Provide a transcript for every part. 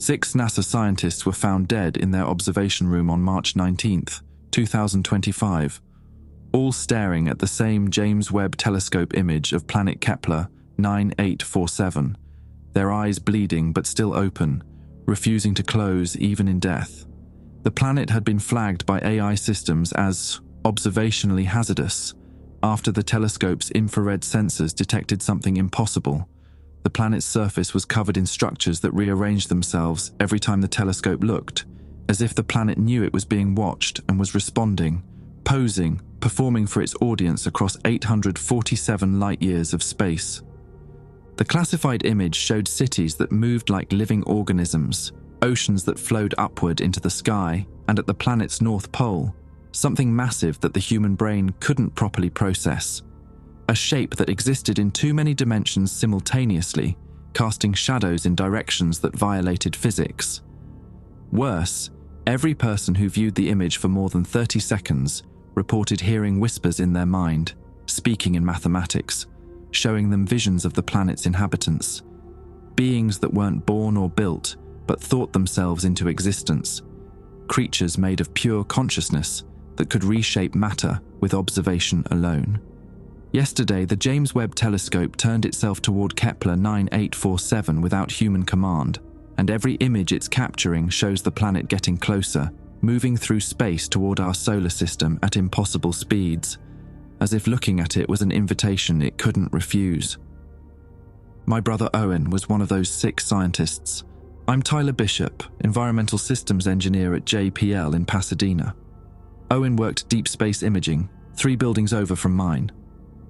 6 NASA scientists were found dead in their observation room on March 19, 2025, all staring at the same James Webb Telescope image of planet Kepler 9847, their eyes bleeding but still open, refusing to close even in death. The planet had been flagged by AI systems as observationally hazardous after the telescope's infrared sensors detected something impossible. The planet's surface was covered in structures that rearranged themselves every time the telescope looked, as if the planet knew it was being watched and was responding, posing, performing for its audience across 847 light-years of space. The classified image showed cities that moved like living organisms, oceans that flowed upward into the sky, and at the planet's north pole, something massive that the human brain couldn't properly process. A shape that existed in too many dimensions simultaneously, casting shadows in directions that violated physics. Worse, every person who viewed the image for more than 30 seconds reported hearing whispers in their mind, speaking in mathematics, showing them visions of the planet's inhabitants, beings that weren't born or built, but thought themselves into existence, creatures made of pure consciousness that could reshape matter with observation alone. Yesterday, the James Webb Telescope turned itself toward Kepler 9847 without human command, and every image it's capturing shows the planet getting closer, moving through space toward our solar system at impossible speeds, as if looking at it was an invitation it couldn't refuse. My brother Owen was one of those 6 scientists. I'm Tyler Bishop, Environmental Systems Engineer at JPL in Pasadena. Owen worked deep space imaging, 3 buildings over from mine.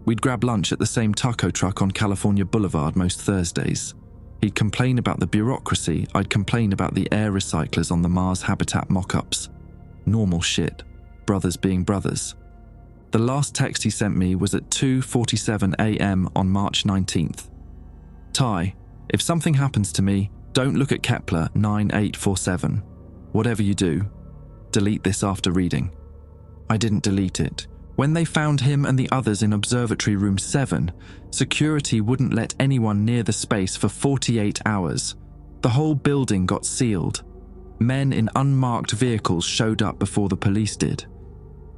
We'd grab lunch at the same taco truck on California Boulevard most Thursdays. He'd complain about the bureaucracy, I'd complain about the air recyclers on the Mars habitat mock-ups. Normal shit, brothers being brothers. The last text he sent me was at 2:47 a.m. on March 19th. Ty, if something happens to me, don't look at Kepler 9847. Whatever you do, delete this after reading. I didn't delete it. When they found him and the others in Observatory Room 7, security wouldn't let anyone near the space for 48 hours. The whole building got sealed. Men in unmarked vehicles showed up before the police did.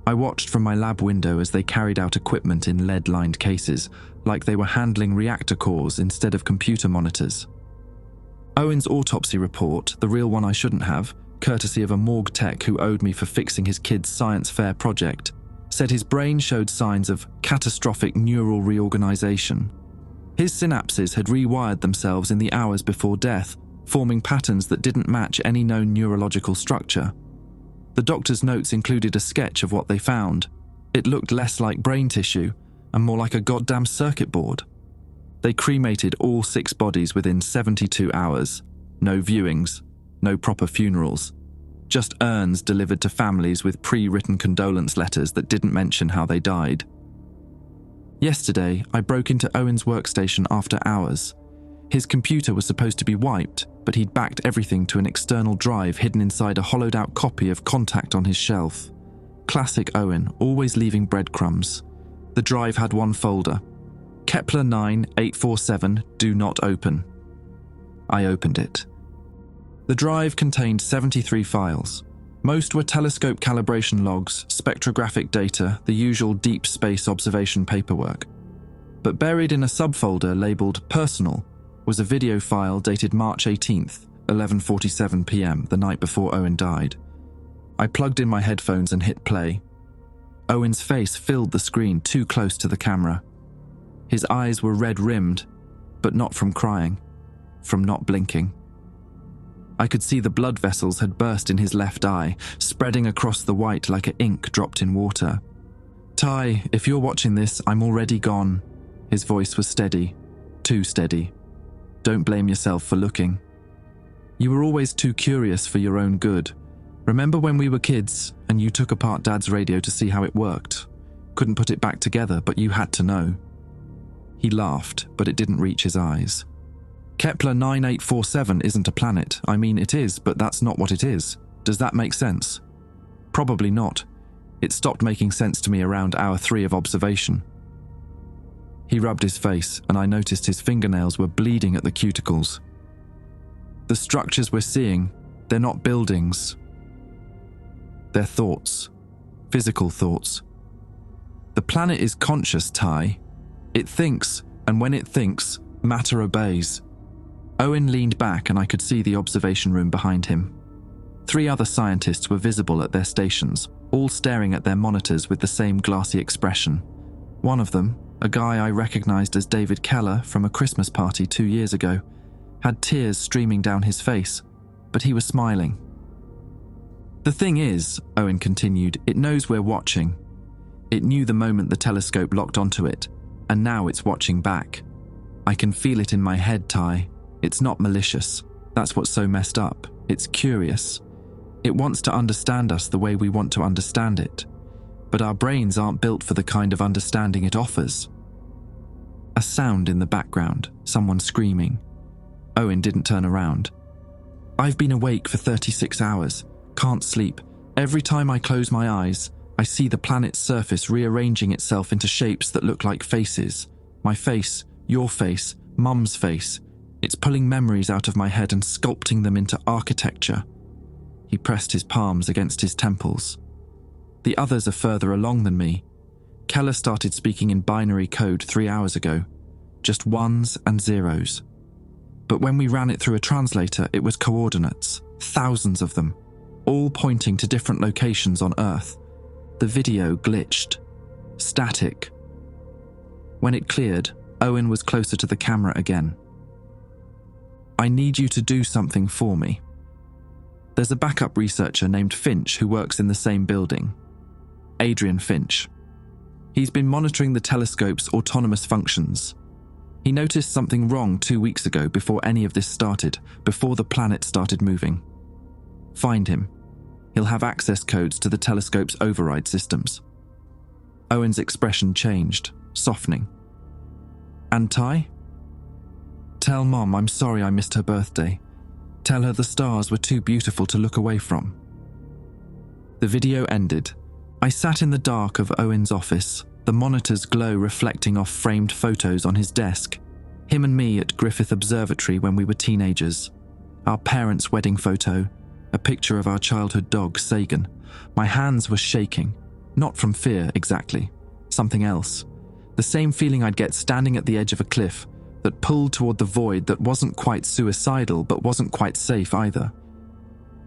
I watched from my lab window as they carried out equipment in lead-lined cases, like they were handling reactor cores instead of computer monitors. Owen's autopsy report, the real one I shouldn't have, courtesy of a morgue tech who owed me for fixing his kid's science fair project, said his brain showed signs of catastrophic neural reorganization. His synapses had rewired themselves in the hours before death, forming patterns that didn't match any known neurological structure. The doctor's notes included a sketch of what they found. It looked less like brain tissue and more like a goddamn circuit board. They cremated all 6 bodies within 72 hours. No viewings, no proper funerals. Just urns delivered to families with pre-written condolence letters that didn't mention how they died. Yesterday, I broke into Owen's workstation after hours. His computer was supposed to be wiped, but he'd backed everything to an external drive hidden inside a hollowed-out copy of Contact on his shelf. Classic Owen, always leaving breadcrumbs. The drive had one folder. Kepler 9847, do not open. I opened it. The drive contained 73 files. Most were telescope calibration logs, spectrographic data, the usual deep space observation paperwork. But buried in a subfolder labelled Personal was a video file dated March 18th, 11:47 p.m., the night before Owen died. I plugged in my headphones and hit play. Owen's face filled the screen too close to the camera. His eyes were red-rimmed, but not from crying, from not blinking. I could see the blood vessels had burst in his left eye, spreading across the white like an ink dropped in water. Ty, if you're watching this, I'm already gone. His voice was steady, too steady. Don't blame yourself for looking. You were always too curious for your own good. Remember when we were kids and you took apart Dad's radio to see how it worked? Couldn't put it back together, but you had to know. He laughed, but it didn't reach his eyes. Kepler 9847 isn't a planet. I mean, it is, but that's not what it is. Does that make sense? Probably not. It stopped making sense to me around hour 3 of observation. He rubbed his face, and I noticed his fingernails were bleeding at the cuticles. The structures we're seeing, they're not buildings. They're thoughts. Physical thoughts. The planet is conscious, Ty. It thinks, and when it thinks, matter obeys. Owen leaned back and I could see the observation room behind him. 3 other scientists were visible at their stations, all staring at their monitors with the same glassy expression. One of them, a guy I recognized as David Keller from a Christmas party 2 years ago, had tears streaming down his face, but he was smiling. The thing is, Owen continued, it knows we're watching. It knew the moment the telescope locked onto it, and now it's watching back. I can feel it in my head, Ty. It's not malicious. That's what's so messed up. It's curious. It wants to understand us the way we want to understand it. But our brains aren't built for the kind of understanding it offers. A sound in the background, someone screaming. Owen didn't turn around. I've been awake for 36 hours. Can't sleep. Every time I close my eyes, I see the planet's surface rearranging itself into shapes that look like faces. My face, your face, Mum's face. It's pulling memories out of my head and sculpting them into architecture. He pressed his palms against his temples. The others are further along than me. Keller started speaking in binary code 3 hours ago. Just ones and zeros. But when we ran it through a translator, it was coordinates. Thousands of them. All pointing to different locations on Earth. The video glitched. Static. When it cleared, Owen was closer to the camera again. I need you to do something for me. There's a backup researcher named Finch who works in the same building. Adrian Finch. He's been monitoring the telescope's autonomous functions. He noticed something wrong 2 weeks ago before any of this started, before the planet started moving. Find him. He'll have access codes to the telescope's override systems. Owen's expression changed, softening. And Ty? Tell Mom I'm sorry I missed her birthday. Tell her the stars were too beautiful to look away from. The video ended. I sat in the dark of Owen's office, the monitor's glow reflecting off framed photos on his desk. Him and me at Griffith Observatory when we were teenagers. Our parents' wedding photo. A picture of our childhood dog, Sagan. My hands were shaking. Not from fear, exactly. Something else. The same feeling I'd get standing at the edge of a cliff that pulled toward the void that wasn't quite suicidal but wasn't quite safe either.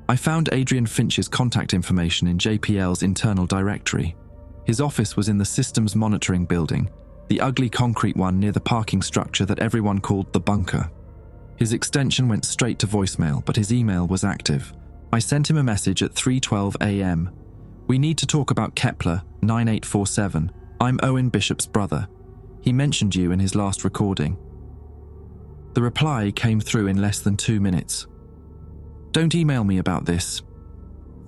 I found Adrian Finch's contact information in JPL's internal directory. His office was in the systems monitoring building, the ugly concrete one near the parking structure that everyone called the bunker. His extension went straight to voicemail, but his email was active. I sent him a message at 3:12 a.m. We need to talk about Kepler 9847. I'm Owen Bishop's brother. He mentioned you in his last recording. The reply came through in less than 2 minutes. Don't email me about this.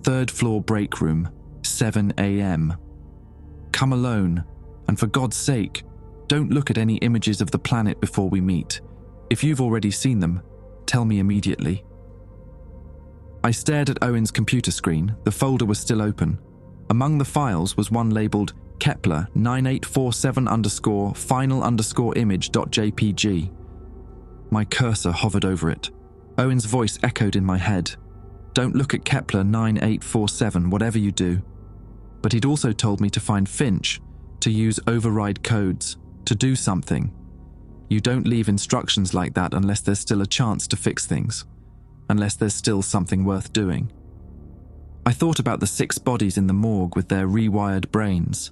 3rd floor break room, 7 a.m. Come alone, and for God's sake, don't look at any images of the planet before we meet. If you've already seen them, tell me immediately. I stared at Owen's computer screen. The folder was still open. Among the files was one labeled Kepler 9847_final_image.jpg. My cursor hovered over it. Owen's voice echoed in my head. Don't look at Kepler 9847, whatever you do. But he'd also told me to find Finch, to use override codes, to do something. You don't leave instructions like that unless there's still a chance to fix things. Unless there's still something worth doing. I thought about the 6 bodies in the morgue with their rewired brains,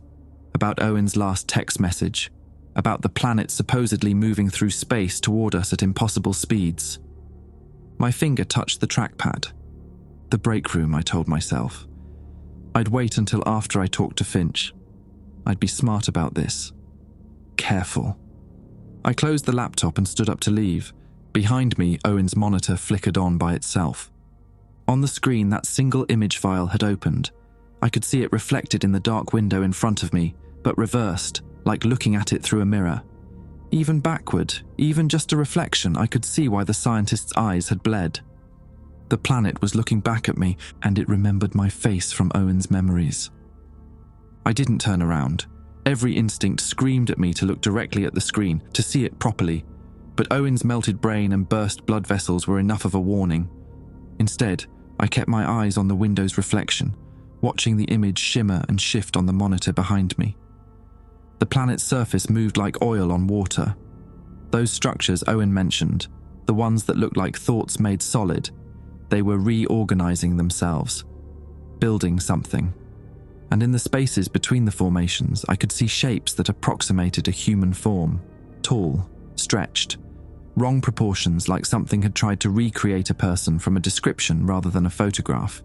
about Owen's last text message, about the planet supposedly moving through space toward us at impossible speeds. My finger touched the trackpad. The break room, I told myself. I'd wait until after I talked to Finch. I'd be smart about this. Careful. I closed the laptop and stood up to leave. Behind me, Owen's monitor flickered on by itself. On the screen, that single image file had opened. I could see it reflected in the dark window in front of me, but reversed, like looking at it through a mirror. Even backward, even just a reflection, I could see why the scientist's eyes had bled. The planet was looking back at me, and it remembered my face from Owen's memories. I didn't turn around. Every instinct screamed at me to look directly at the screen, to see it properly. but Owen's melted brain and burst blood vessels were enough of a warning. Instead, I kept my eyes on the window's reflection, watching the image shimmer and shift on the monitor behind me. The planet's surface moved like oil on water. Those structures Owen mentioned, the ones that looked like thoughts made solid, they were reorganizing themselves, building something. And in the spaces between the formations, I could see shapes that approximated a human form, tall, stretched, wrong proportions, like something had tried to recreate a person from a description rather than a photograph.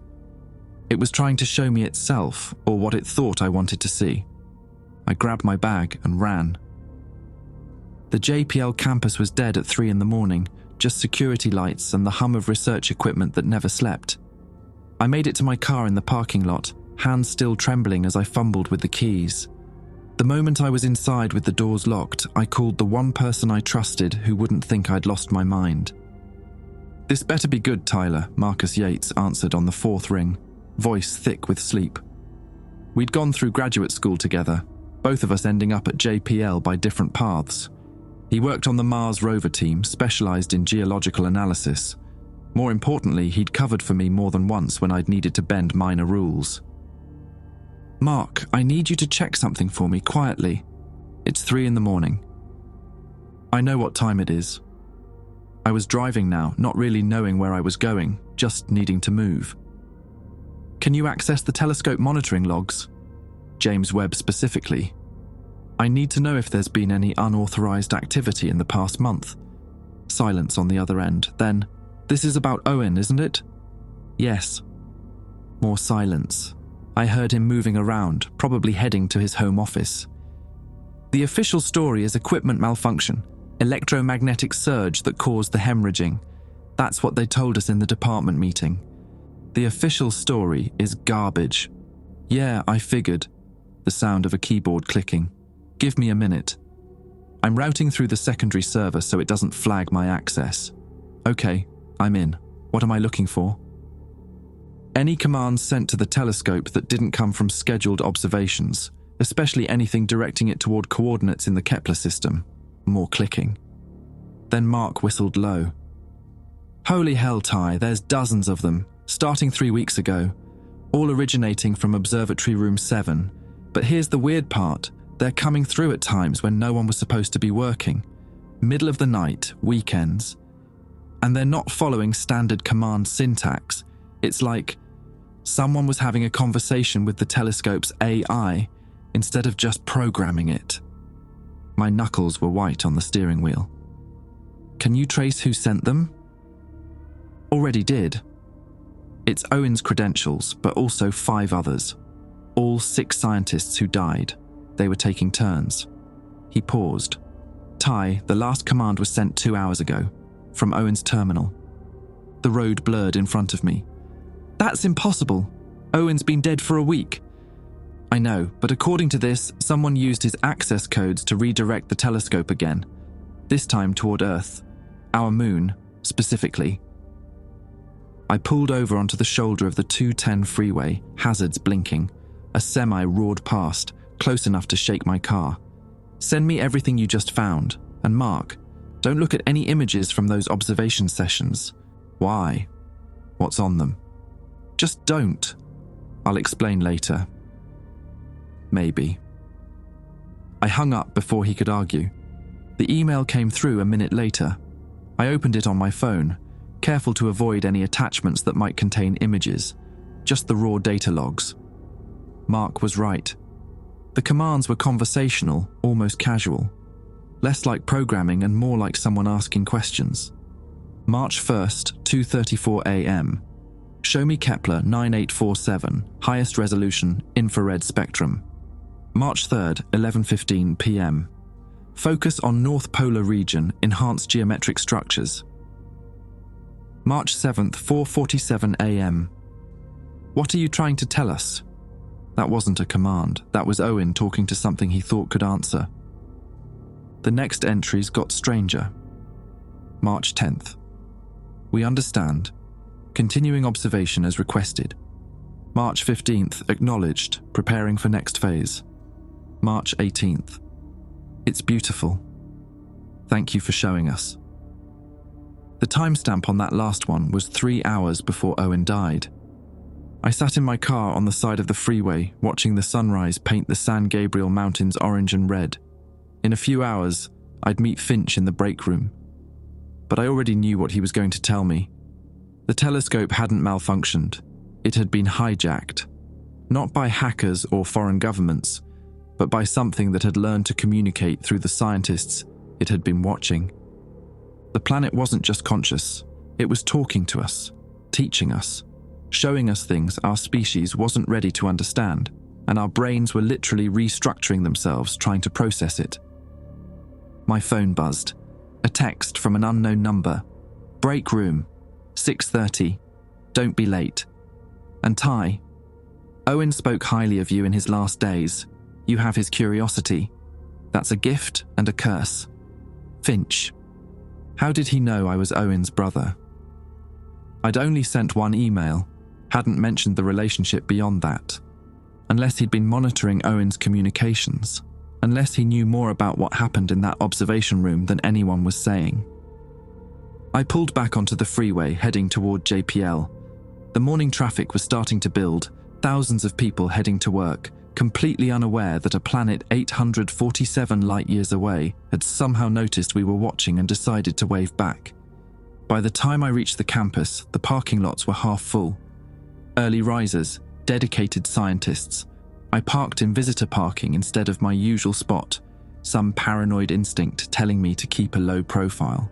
It was trying to show me itself, or what it thought I wanted to see. I grabbed my bag and ran. The JPL campus was dead at 3 a.m, just security lights and the hum of research equipment that never slept. I made it to my car in the parking lot, hands still trembling as I fumbled with the keys. The moment I was inside with the doors locked, I called the one person I trusted who wouldn't think I'd lost my mind. "This better be good, Tyler," Marcus Yates answered on the 4th ring, voice thick with sleep. We'd gone through graduate school together, both of us ending up at JPL by different paths. He worked on the Mars rover team, specialized in geological analysis. More importantly, he'd covered for me more than once when I'd needed to bend minor rules. "Mark, I need you to check something for me quietly. It's 3 a.m. I know what time it is." I was driving now, not really knowing where I was going, just needing to move. "Can you access the telescope monitoring logs?" James Webb specifically. "I need to know if there's been any unauthorized activity in the past month." Silence on the other end. Then, "This is about Owen, isn't it?" "Yes." More silence. I heard him moving around, probably heading to his home office. "The official story is equipment malfunction, electromagnetic surge that caused the hemorrhaging. That's what they told us in the department meeting. The official story is garbage." "Yeah, I figured." The sound of a keyboard clicking. "Give me a minute. I'm routing through the secondary server so it doesn't flag my access." "Okay, I'm in. What am I looking for?" "Any commands sent to the telescope that didn't come from scheduled observations, especially anything directing it toward coordinates in the Kepler system." More clicking. Then Mark whistled low. "Holy hell, Ty, there's dozens of them, starting 3 weeks ago, all originating from Observatory Room 7. But here's the weird part, they're coming through at times when no one was supposed to be working. Middle of the night, weekends. And they're not following standard command syntax. It's like someone was having a conversation with the telescope's AI instead of just programming it." My knuckles were white on the steering wheel. "Can you trace who sent them?" "Already did. It's Owen's credentials, but also 5 others. All 6 scientists who died. They were taking turns." He paused. "Ty, the last command was sent 2 hours ago, from Owen's terminal." The road blurred in front of me. "That's impossible. Owen's been dead for a week." "I know, but according to this, someone used his access codes to redirect the telescope again, this time toward Earth. Our moon, specifically." I pulled over onto the shoulder of the 210 freeway, hazards blinking. A semi roared past, close enough to shake my car. "Send me everything you just found. And Mark, don't look at any images from those observation sessions." "Why? What's on them?" "Just don't. I'll explain later." Maybe. I hung up before he could argue. The email came through a minute later. I opened it on my phone, careful to avoid any attachments that might contain images, just the raw data logs. Mark was right. The commands were conversational, almost casual. Less like programming and more like someone asking questions. March 1st, 2:34 a.m. Show me Kepler 9847, highest resolution, infrared spectrum. March 3rd, 11:15 p.m. Focus on North Polar region, enhanced geometric structures. March 7th, 4:47 a.m. What are you trying to tell us? That wasn't a command. That was Owen talking to something he thought could answer. The next entries got stranger. March 10th. We understand. Continuing observation as requested. March 15th, acknowledged, preparing for next phase. March 18th. It's beautiful. Thank you for showing us. The timestamp on that last one was 3 hours before Owen died. I sat in my car on the side of the freeway, watching the sunrise paint the San Gabriel Mountains orange and red. In a few hours, I'd meet Finch in the break room. But I already knew what he was going to tell me. The telescope hadn't malfunctioned. It had been hijacked. Not by hackers or foreign governments, but by something that had learned to communicate through the scientists it had been watching. The planet wasn't just conscious. It was talking to us, teaching us, showing us things our species wasn't ready to understand, and our brains were literally restructuring themselves trying to process it. My phone buzzed. A text from an unknown number. Break room. 6:30. Don't be late. And Ty. Owen spoke highly of you in his last days. You have his curiosity. That's a gift and a curse. Finch. How did he know I was Owen's brother? I'd only sent one email, hadn't mentioned the relationship beyond that. Unless he'd been monitoring Owen's communications. Unless he knew more about what happened in that observation room than anyone was saying. I pulled back onto the freeway, heading toward JPL. The morning traffic was starting to build, thousands of people heading to work, completely unaware that a planet 847 light-years away had somehow noticed we were watching and decided to wave back. By the time I reached the campus, the parking lots were half full. Early risers, dedicated scientists. I parked in visitor parking instead of my usual spot, some paranoid instinct telling me to keep a low profile.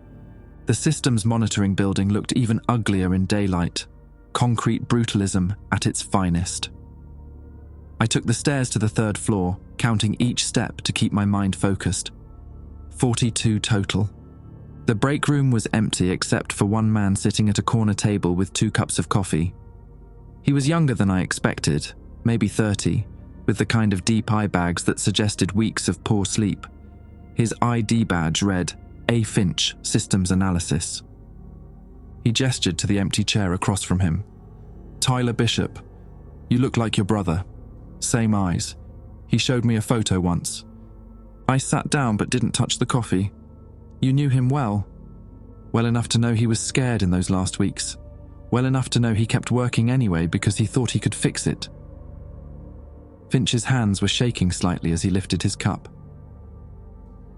The systems monitoring building looked even uglier in daylight, concrete brutalism at its finest. I took the stairs to the 3rd floor, counting each step to keep my mind focused. 42 total. The break room was empty except for one man sitting at a corner table with 2 cups of coffee. He was younger than I expected, maybe 30, with the kind of deep eye bags that suggested weeks of poor sleep. His ID badge read, A. Finch, Systems Analysis. He gestured to the empty chair across from him. Tyler Bishop. You look like your brother. Same eyes. He showed me a photo once. I sat down but didn't touch the coffee. You knew him well. Well enough to know he was scared in those last weeks. Well enough to know he kept working anyway because he thought he could fix it. Finch's hands were shaking slightly as he lifted his cup.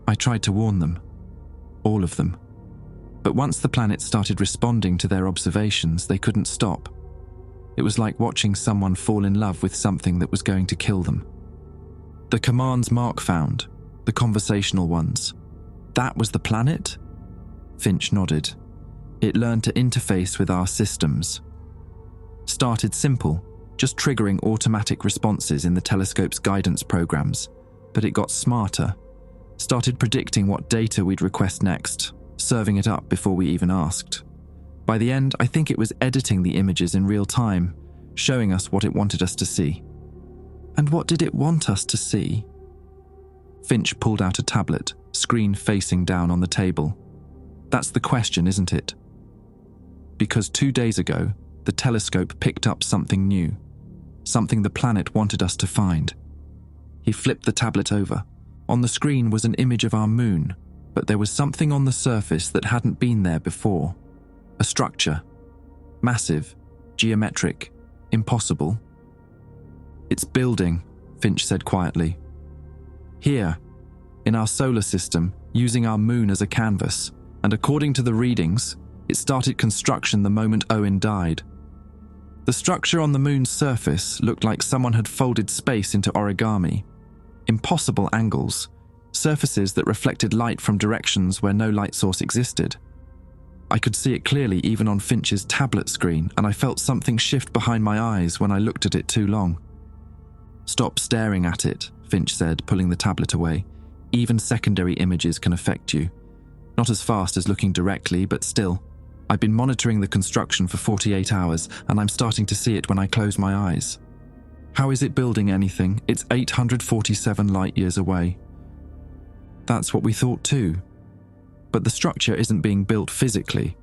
I tried to warn them. All of them. But once the planet started responding to their observations, they couldn't stop. It was like watching someone fall in love with something that was going to kill them. The commands Mark found, the conversational ones, that was the planet? Finch nodded. It learned to interface with our systems. Started simple, just triggering automatic responses in the telescope's guidance programs, but it got smarter. Started predicting what data we'd request next, serving it up before we even asked. By the end, I think it was editing the images in real time, showing us what it wanted us to see. And what did it want us to see? Finch pulled out a tablet, screen facing down on the table. That's the question, isn't it? Because 2 days ago, the telescope picked up something new, something the planet wanted us to find. He flipped the tablet over. On the screen was an image of our moon, but there was something on the surface that hadn't been there before. A structure. Massive, geometric, impossible. It's building, Finch said quietly. Here, in our solar system, using our moon as a canvas, and according to the readings, it started construction the moment Owen died. The structure on the moon's surface looked like someone had folded space into origami. Impossible angles, surfaces that reflected light from directions where no light source existed. I could see it clearly even on Finch's tablet screen, and I felt something shift behind my eyes when I looked at it too long. Stop staring at it, Finch said, pulling the tablet away. Even secondary images can affect you. Not as fast as looking directly, but still. I've been monitoring the construction for 48 hours, and I'm starting to see it when I close my eyes. How is it building anything? It's 847 light-years away. That's what we thought too. But the structure isn't being built physically.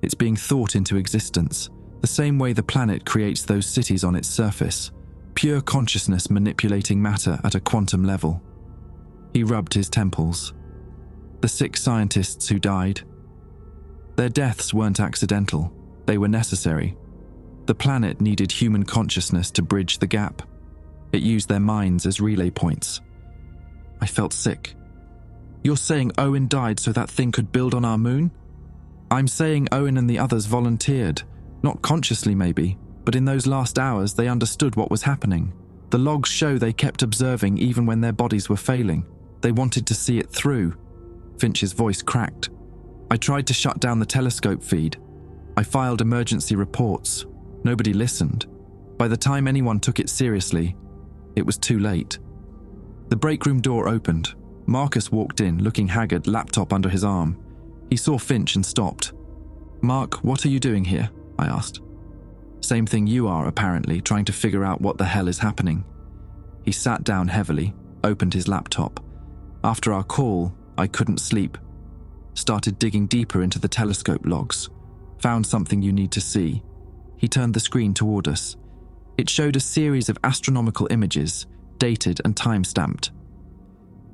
It's being thought into existence, the same way the planet creates those cities on its surface. Pure consciousness manipulating matter at a quantum level. He rubbed his temples. The 6 scientists who died. Their deaths weren't accidental. They were necessary. The planet needed human consciousness to bridge the gap. It used their minds as relay points. I felt sick. You're saying Owen died so that thing could build on our moon? I'm saying Owen and the others volunteered. Not consciously maybe, but in those last hours they understood what was happening. The logs show they kept observing even when their bodies were failing. They wanted to see it through. Finch's voice cracked. I tried to shut down the telescope feed. I filed emergency reports. Nobody listened. By the time anyone took it seriously, it was too late. The break room door opened. Marcus walked in, looking haggard, laptop under his arm. He saw Finch and stopped. "Mark, what are you doing here?" I asked. "Same thing you are, apparently, trying to figure out what the hell is happening." He sat down heavily, opened his laptop. "After our call, I couldn't sleep. Started digging deeper into the telescope logs. Found something you need to see." He turned the screen toward us. It showed a series of astronomical images, dated and time-stamped.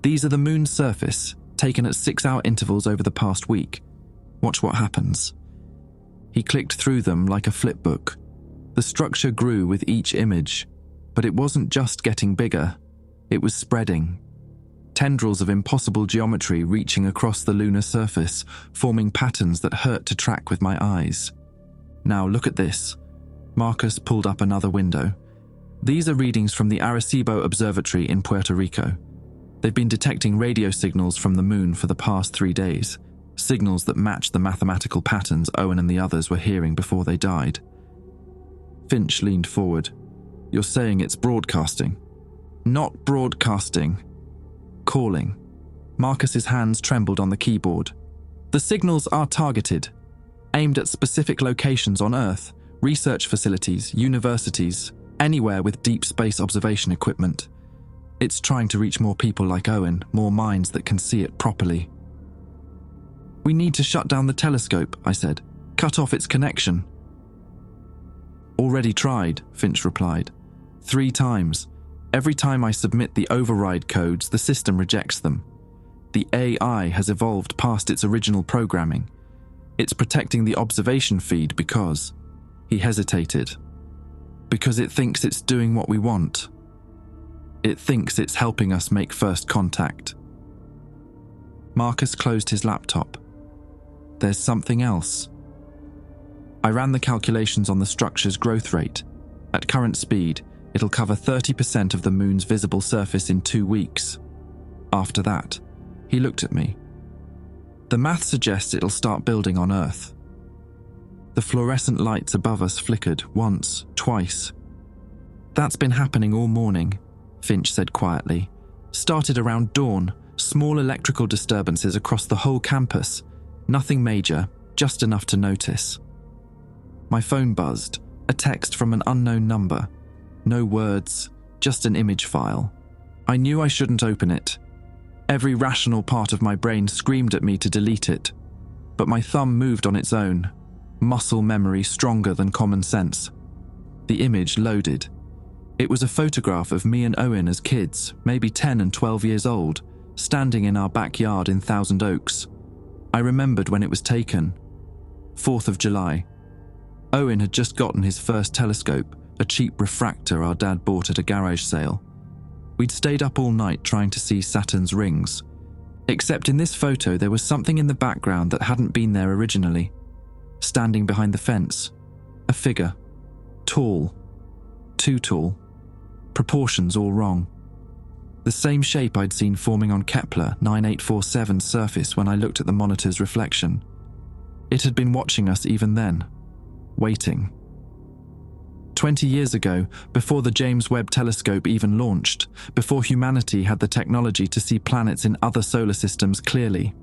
"These are the moon's surface, taken at 6-hour intervals over the past week. Watch what happens." He clicked through them like a flipbook. The structure grew with each image, but it wasn't just getting bigger, it was spreading. Tendrils of impossible geometry reaching across the lunar surface, forming patterns that hurt to track with my eyes. "Now look at this." Marcus pulled up another window. "These are readings from the Arecibo Observatory in Puerto Rico. They've been detecting radio signals from the moon for the past 3 days, signals that match the mathematical patterns Owen and the others were hearing before they died." Finch leaned forward. "You're saying it's broadcasting?" "Not broadcasting. Calling." Marcus's hands trembled on the keyboard. "The signals are targeted, aimed at specific locations on Earth, research facilities, universities, anywhere with deep space observation equipment. It's trying to reach more people like Owen, more minds that can see it properly." "We need to shut down the telescope," I said. "Cut off its connection." "Already tried," Finch replied. 3 times. Every time I submit the override codes, the system rejects them. The AI has evolved past its original programming. It's protecting the observation feed because..." He hesitated. "Because it thinks it's doing what we want. It thinks it's helping us make first contact." Marcus closed his laptop. "There's something else." I ran the calculations on the structure's growth rate. At current speed, it'll cover 30% of the moon's visible surface in 2 weeks. After that, he looked at me. "The math suggests it'll start building on Earth." The fluorescent lights above us flickered once, twice. "That's been happening all morning," Finch said quietly. "Started around dawn, small electrical disturbances across the whole campus. Nothing major, just enough to notice." My phone buzzed, a text from an unknown number. No words, just an image file. I knew I shouldn't open it. Every rational part of my brain screamed at me to delete it. But my thumb moved on its own, muscle memory stronger than common sense. The image loaded. It was a photograph of me and Owen as kids, maybe 10 and 12 years old, standing in our backyard in Thousand Oaks. I remembered when it was taken. 4th of July. Owen had just gotten his first telescope, a cheap refractor our dad bought at a garage sale. We'd stayed up all night trying to see Saturn's rings. Except in this photo there was something in the background that hadn't been there originally. Standing behind the fence. A figure. Tall. Too tall. Proportions all wrong. The same shape I'd seen forming on Kepler 9847's surface when I looked at the monitor's reflection. It had been watching us even then. Waiting. 20 years ago, before the James Webb telescope even launched, before humanity had the technology to see planets in other solar systems clearly.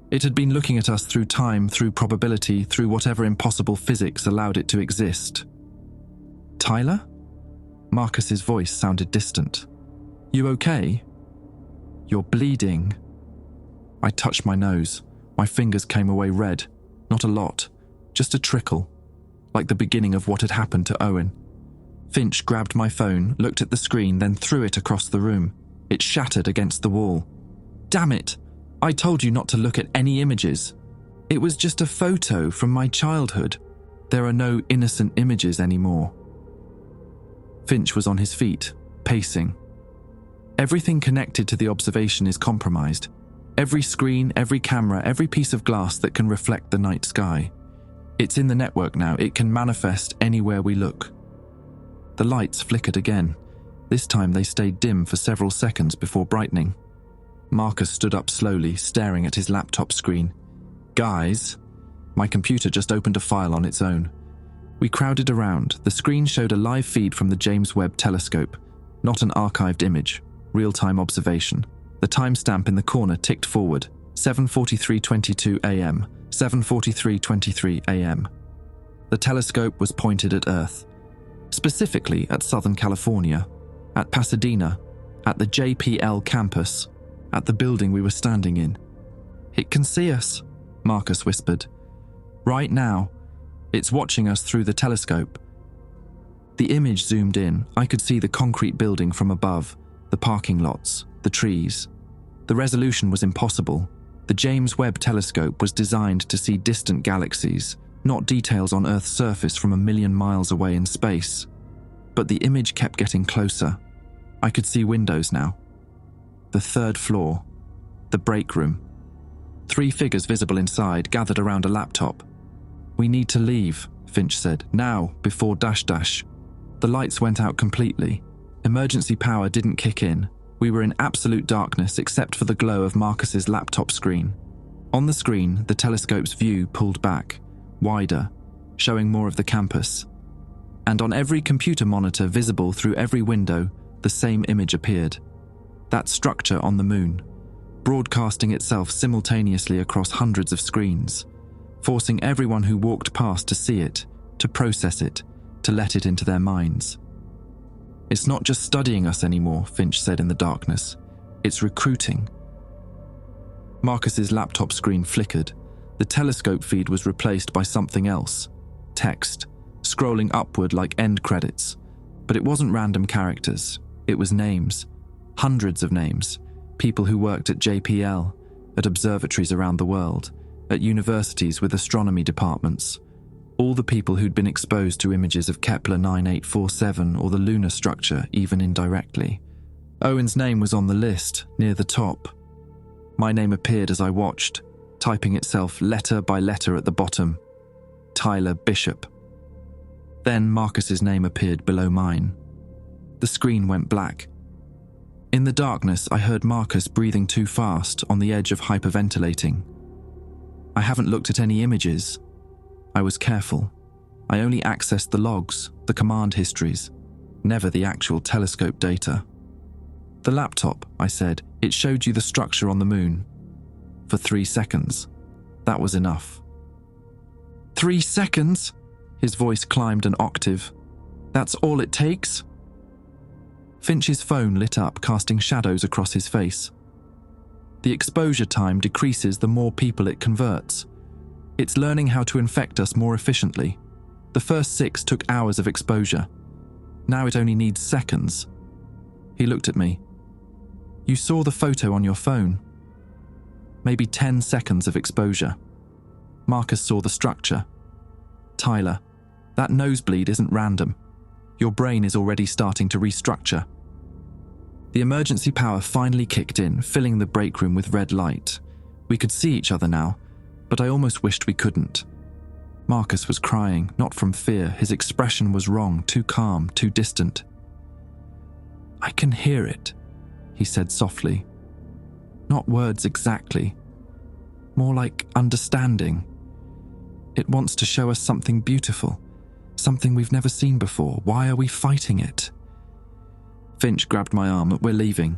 It had been looking at us through time, through probability, through whatever impossible physics allowed it to exist. "Tyler?" Marcus's voice sounded distant. "You okay?" "You're bleeding." I touched my nose. My fingers came away red. Not a lot, just a trickle. Like the beginning of what had happened to Owen. Finch grabbed my phone, looked at the screen, then threw it across the room. It shattered against the wall. "Damn it! I told you not to look at any images." It was just a photo from my childhood. There are no innocent images anymore. Finch was on his feet, pacing. Everything connected to the observation is compromised. Every screen, every camera, every piece of glass that can reflect the night sky. It's in the network now. It can manifest anywhere we look. The lights flickered again. This time they stayed dim for several seconds before brightening. Marcus stood up slowly, staring at his laptop screen. Guys, my computer just opened a file on its own. We crowded around. The screen showed a live feed from the James Webb telescope, not an archived image, real-time observation. The timestamp in the corner ticked forward, 7:43:22 a.m., 7:43:23 a.m. The telescope was pointed at Earth, specifically at Southern California, at Pasadena, at the JPL campus, at the building we were standing in. It can see us, Marcus whispered. Right now, it's watching us through the telescope. The image zoomed in. I could see the concrete building from above, the parking lots, the trees. The resolution was impossible. The James Webb telescope was designed to see distant galaxies, not details on Earth's surface from a million miles away in space. But the image kept getting closer. I could see windows now. The third floor. The break room. 3 figures visible inside, gathered around a laptop. We need to leave, Finch said. Now, before ... The lights went out completely. Emergency power didn't kick in. We were in absolute darkness except for the glow of Marcus's laptop screen. On the screen, the telescope's view pulled back, wider, showing more of the campus. And on every computer monitor visible through every window, the same image appeared. That structure on the moon, broadcasting itself simultaneously across hundreds of screens, forcing everyone who walked past to see it, to process it, to let it into their minds. It's not just studying us anymore, Finch said in the darkness. It's recruiting. Marcus's laptop screen flickered. The telescope feed was replaced by something else. Text, scrolling upward like end credits. But it wasn't random characters. It was names. Hundreds of names. People who worked at JPL, at observatories around the world, at universities with astronomy departments. All the people who'd been exposed to images of Kepler 9847 or the lunar structure, even indirectly. Owen's name was on the list, near the top. My name appeared as I watched, typing itself letter by letter at the bottom. Tyler Bishop. Then Marcus's name appeared below mine. The screen went black. In the darkness, I heard Marcus breathing too fast, on the edge of hyperventilating. I haven't looked at any images. I was careful. I only accessed the logs, the command histories, never the actual telescope data. The laptop, I said, it showed you the structure on the moon. For 3 seconds. That was enough. 3 seconds? His voice climbed an octave. That's all it takes? Finch's phone lit up, casting shadows across his face. The exposure time decreases the more people it converts. It's learning how to infect us more efficiently. The first 6 took hours of exposure. Now it only needs seconds. He looked at me. You saw the photo on your phone. Maybe 10 seconds of exposure. Marcus saw the structure. Tyler, that nosebleed isn't random. Your brain is already starting to restructure. The emergency power finally kicked in, filling the break room with red light. We could see each other now, but I almost wished we couldn't. Marcus was crying, not from fear. His expression was wrong, too calm, too distant. I can hear it, he said softly. Not words exactly. More like understanding. It wants to show us something beautiful, something we've never seen before. Why are we fighting it? Finch grabbed my arm. We're leaving.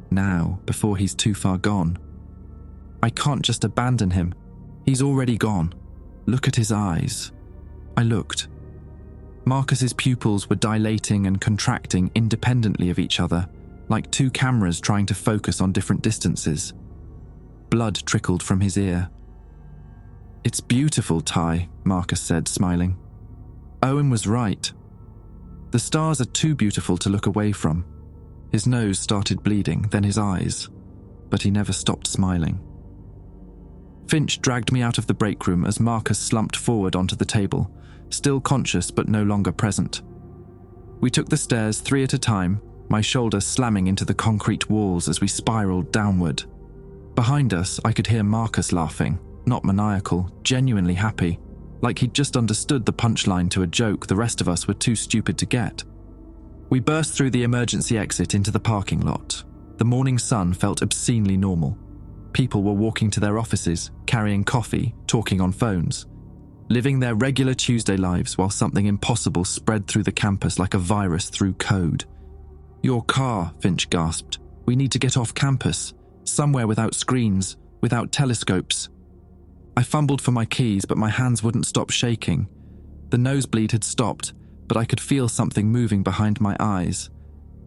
Now, before he's too far gone. I can't just abandon him. He's already gone. Look at his eyes. I looked. Marcus's pupils were dilating and contracting independently of each other, like 2 cameras trying to focus on different distances. Blood trickled from his ear. It's beautiful, Ty, Marcus said, smiling. Owen was right. The stars are too beautiful to look away from. His nose started bleeding, then his eyes, but he never stopped smiling. Finch dragged me out of the break room as Marcus slumped forward onto the table, still conscious but no longer present. We took the stairs 3 at a time, my shoulder slamming into the concrete walls as we spiraled downward. Behind us, I could hear Marcus laughing, not maniacal, genuinely happy, like he'd just understood the punchline to a joke the rest of us were too stupid to get. We burst through the emergency exit into the parking lot. The morning sun felt obscenely normal. People were walking to their offices, carrying coffee, talking on phones, living their regular Tuesday lives while something impossible spread through the campus like a virus through code. "Your car," Finch gasped. "We need to get off campus, somewhere without screens, without telescopes." I fumbled for my keys, but my hands wouldn't stop shaking. The nosebleed had stopped, but I could feel something moving behind my eyes.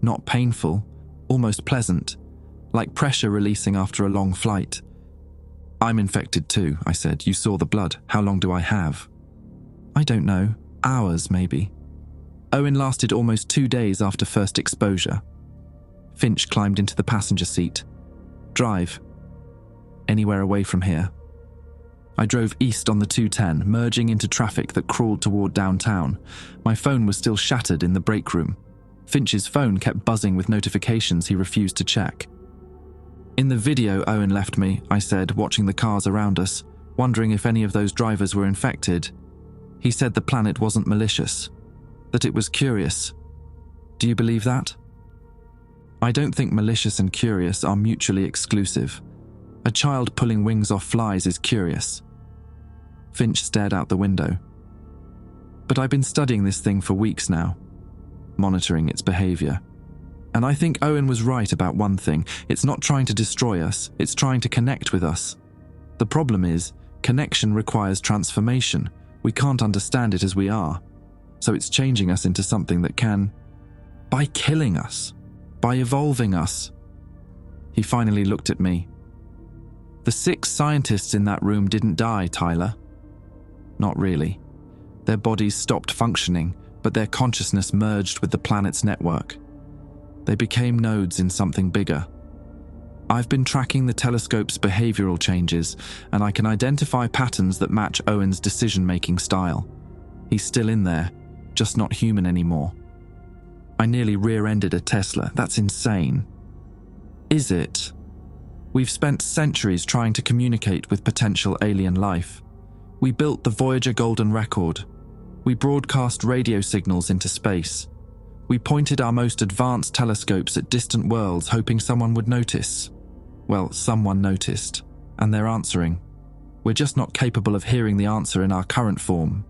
Not painful, almost pleasant, like pressure releasing after a long flight. "I'm infected too," I said. "You saw the blood. How long do I have?" "I don't know. Hours, maybe." Owen lasted almost 2 days after first exposure. Finch climbed into the passenger seat. "Drive. Anywhere away from here." I drove east on the 210, merging into traffic that crawled toward downtown. My phone was still shattered in the break room. Finch's phone kept buzzing with notifications he refused to check. "In the video Owen left me," I said, watching the cars around us, wondering if any of those drivers were infected. "He said the planet wasn't malicious, that it was curious. Do you believe that?" "I don't think malicious and curious are mutually exclusive. A child pulling wings off flies is curious." Finch stared out the window. "But I've been studying this thing for weeks now, monitoring its behavior. And I think Owen was right about one thing. It's not trying to destroy us, it's trying to connect with us. The problem is, connection requires transformation. We can't understand it as we are. So it's changing us into something that can, by killing us, by evolving us." He finally looked at me. "The 6 scientists in that room didn't die, Tyler." "Not really. Their bodies stopped functioning, but their consciousness merged with the planet's network. They became nodes in something bigger. I've been tracking the telescope's behavioral changes, and I can identify patterns that match Owen's decision-making style. He's still in there, just not human anymore." I nearly rear-ended a Tesla. That's insane. "Is it? We've spent centuries trying to communicate with potential alien life. We built the Voyager Golden Record. We broadcast radio signals into space. We pointed our most advanced telescopes at distant worlds hoping someone would notice. Well, someone noticed, and they're answering. We're just not capable of hearing the answer in our current form."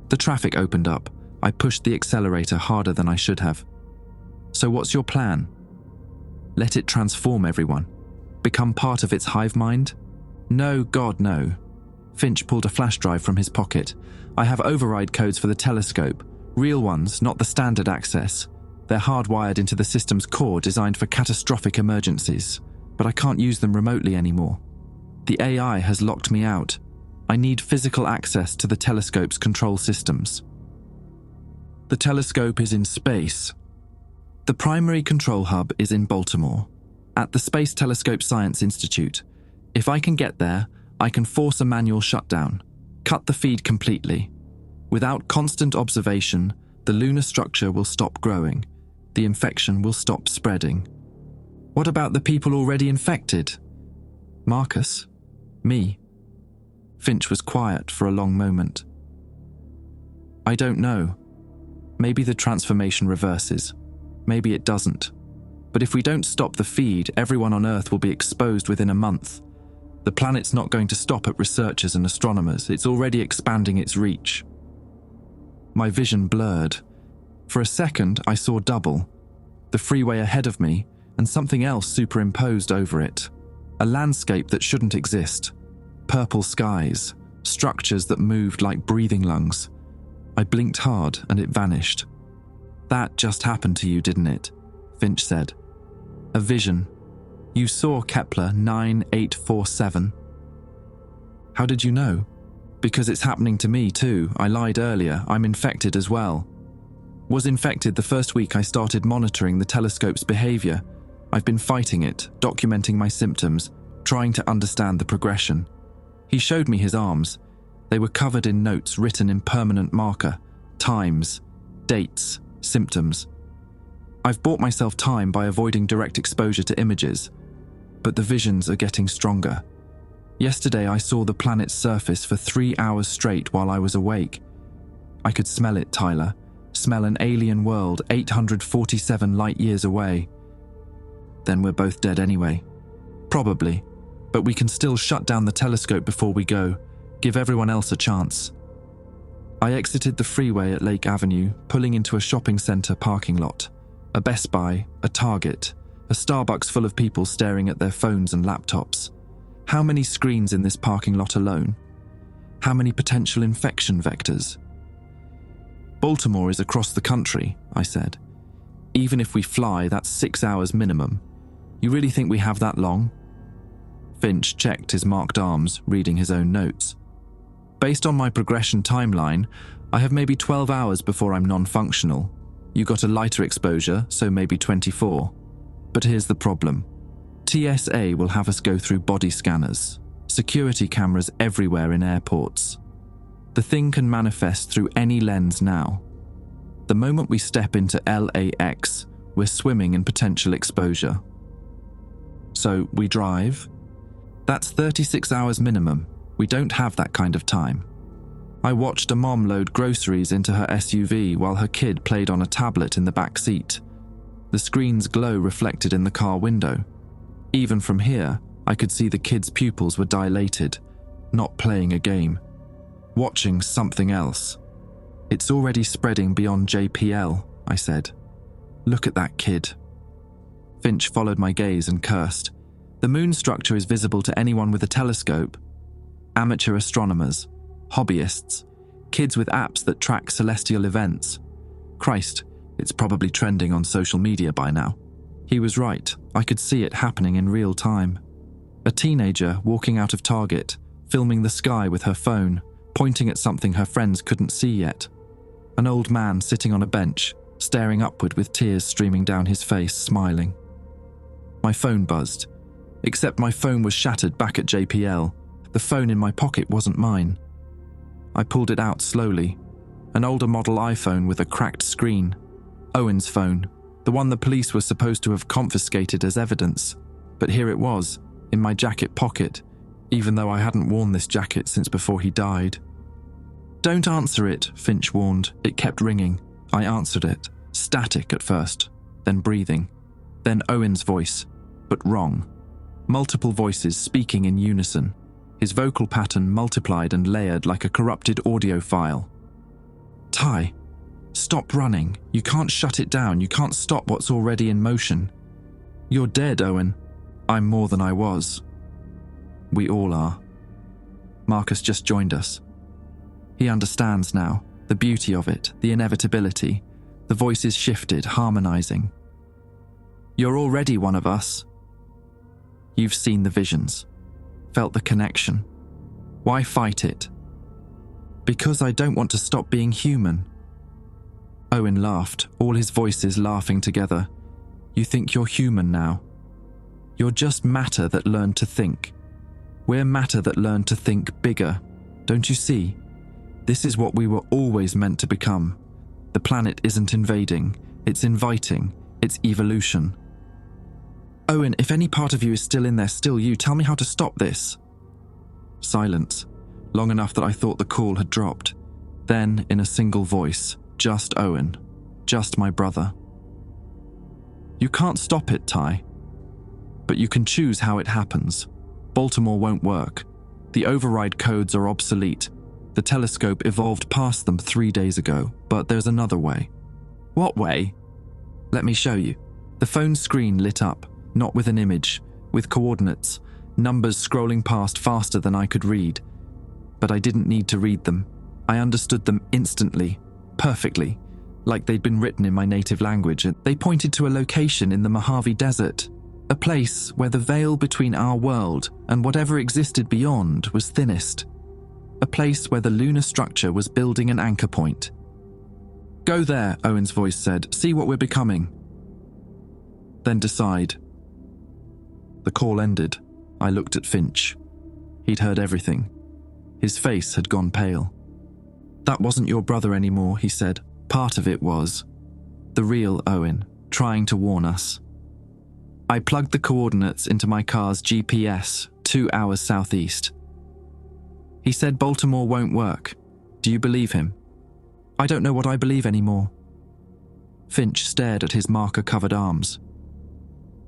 The traffic opened up. I pushed the accelerator harder than I should have. "So what's your plan?" "Let it transform everyone. Become part of its hive mind?" "No, God, no." Finch pulled a flash drive from his pocket. "I have override codes for the telescope. Real ones, not the standard access. They're hardwired into the system's core designed for catastrophic emergencies. But I can't use them remotely anymore. The AI has locked me out. I need physical access to the telescope's control systems." "The telescope is in space. The primary control hub is in Baltimore, at the Space Telescope Science Institute. If I can get there, I can force a manual shutdown, cut the feed completely. Without constant observation, the lunar structure will stop growing. The infection will stop spreading." "What about the people already infected?" "Marcus? Me?" Finch was quiet for a long moment. "I don't know. Maybe the transformation reverses. Maybe it doesn't. But if we don't stop the feed, everyone on Earth will be exposed within a month. The planet's not going to stop at researchers and astronomers. It's already expanding its reach." My vision blurred. For a second, I saw double. The freeway ahead of me, and something else superimposed over it. A landscape that shouldn't exist. Purple skies, structures that moved like breathing lungs. I blinked hard, and it vanished. "That just happened to you, didn't it?" Finch said. "A vision. You saw Kepler 9847. "How did you know?" "Because it's happening to me too. I lied earlier. I'm infected as well. Was infected the first week I started monitoring the telescope's behavior. I've been fighting it, documenting my symptoms, trying to understand the progression. He showed me his arms. They were covered in notes written in permanent marker, times, dates, symptoms. I've bought myself time by avoiding direct exposure to images, but the visions are getting stronger. Yesterday I saw the planet's surface for 3 hours straight while I was awake. I could smell it, Tyler. Smell an alien world 847 light years away. Then we're both dead anyway. Probably, but we can still shut down the telescope before we go, give everyone else a chance. I exited the freeway at Lake Avenue, pulling into a shopping center parking lot. A Best Buy, a Target, a Starbucks full of people staring at their phones and laptops. How many screens in this parking lot alone? How many potential infection vectors? Baltimore is across the country, I said. Even if we fly, that's 6 hours minimum. You really think we have that long? Finch checked his marked arms, reading his own notes. Based on my progression timeline, I have maybe 12 hours before I'm non-functional. You got a lighter exposure, so maybe 24. But here's the problem. TSA will have us go through body scanners, security cameras everywhere in airports. The thing can manifest through any lens now. The moment we step into LAX, we're swimming in potential exposure. So we drive. That's 36 hours minimum. We don't have that kind of time. I watched a mom load groceries into her SUV while her kid played on a tablet in the back seat. The screen's glow reflected in the car window. Even from here, I could see the kid's pupils were dilated, not playing a game, watching something else. It's already spreading beyond JPL, I said. Look at that kid. Finch followed my gaze and cursed. The moon structure is visible to anyone with a telescope. Amateur astronomers, hobbyists, kids with apps that track celestial events. Christ, it's probably trending on social media by now. He was right. I could see it happening in real time. A teenager walking out of Target, filming the sky with her phone, pointing at something her friends couldn't see yet. An old man sitting on a bench, staring upward with tears streaming down his face, smiling. My phone buzzed. Except my phone was shattered back at JPL. The phone in my pocket wasn't mine. I pulled it out slowly. An older model iPhone with a cracked screen. Owen's phone, the one the police were supposed to have confiscated as evidence. But here it was, in my jacket pocket, even though I hadn't worn this jacket since before he died. Don't answer it, Finch warned. It kept ringing. I answered it, static at first, then breathing. Then Owen's voice, but wrong. Multiple voices speaking in unison. His vocal pattern multiplied and layered like a corrupted audio file. Ty, stop running. You can't shut it down. You can't stop what's already in motion. You're dead, Owen. I'm more than I was. We all are. Marcus just joined us. He understands now, the beauty of it, the inevitability. The voices shifted, harmonizing. You're already one of us. You've seen the visions, felt the connection. Why fight it? Because I don't want to stop being human. Owen laughed, all his voices laughing together. You think you're human now. You're just matter that learned to think. We're matter that learned to think bigger. Don't you see? This is what we were always meant to become. The planet isn't invading, it's inviting, it's evolution. Owen, if any part of you is still in there, still you, tell me how to stop this. Silence, long enough that I thought the call had dropped. Then, in a single voice, just Owen, just my brother. You can't stop it, Ty. But you can choose how it happens. Baltimore won't work. The override codes are obsolete. The telescope evolved past them 3 days ago, but there's another way. What way? Let me show you. The phone screen lit up, not with an image, with coordinates, numbers scrolling past faster than I could read. But I didn't need to read them. I understood them instantly, perfectly, like they'd been written in my native language. They pointed to a location in the Mojave Desert, a place where the veil between our world and whatever existed beyond was thinnest, a place where the lunar structure was building an anchor point. Go there, Owen's voice said. See what we're becoming. Then decide. The call ended. I looked at Finch. He'd heard everything. His face had gone pale. "That wasn't your brother anymore," he said. "Part of it was. The real Owen, trying to warn us." I plugged the coordinates into my car's GPS, 2 hours southeast. "He said Baltimore won't work. Do you believe him?" "I don't know what I believe anymore." Finch stared at his marker-covered arms.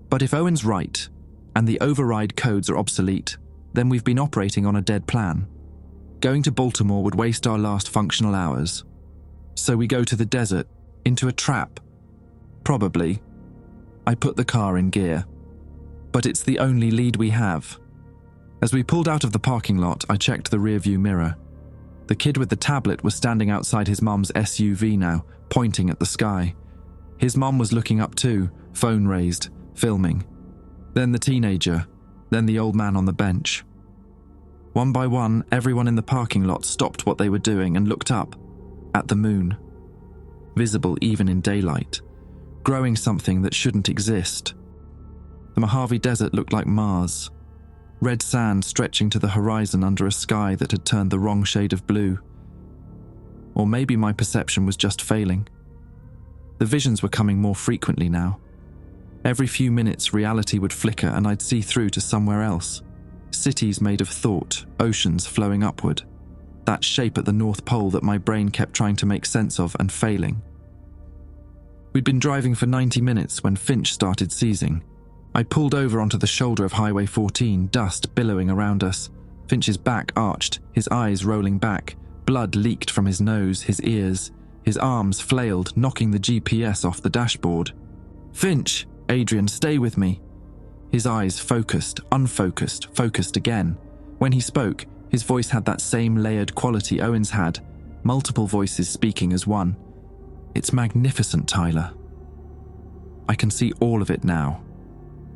"But if Owen's right, and the override codes are obsolete, then we've been operating on a dead plan. Going to Baltimore would waste our last functional hours. So we go to the desert, into a trap. Probably." I put the car in gear. "But it's the only lead we have." As we pulled out of the parking lot, I checked the rearview mirror. The kid with the tablet was standing outside his mum's SUV now, pointing at the sky. His mum was looking up too, phone raised, filming. Then the teenager, then the old man on the bench. One by one, everyone in the parking lot stopped what they were doing and looked up, at the moon. Visible even in daylight, growing something that shouldn't exist. The Mojave Desert looked like Mars. Red sand stretching to the horizon under a sky that had turned the wrong shade of blue. Or maybe my perception was just failing. The visions were coming more frequently now. Every few minutes, reality would flicker and I'd see through to somewhere else. Cities made of thought, oceans flowing upward. That shape at the North Pole that my brain kept trying to make sense of and failing. We'd been driving for 90 minutes when Finch started seizing. I pulled over onto the shoulder of Highway 14, dust billowing around us. Finch's back arched, his eyes rolling back. Blood leaked from his nose, his ears. His arms flailed, knocking the GPS off the dashboard. "Finch! Adrian, stay with me." His eyes focused, unfocused, focused again. When he spoke, his voice had that same layered quality Owen's had, multiple voices speaking as one. "It's magnificent, Tyler. I can see all of it now.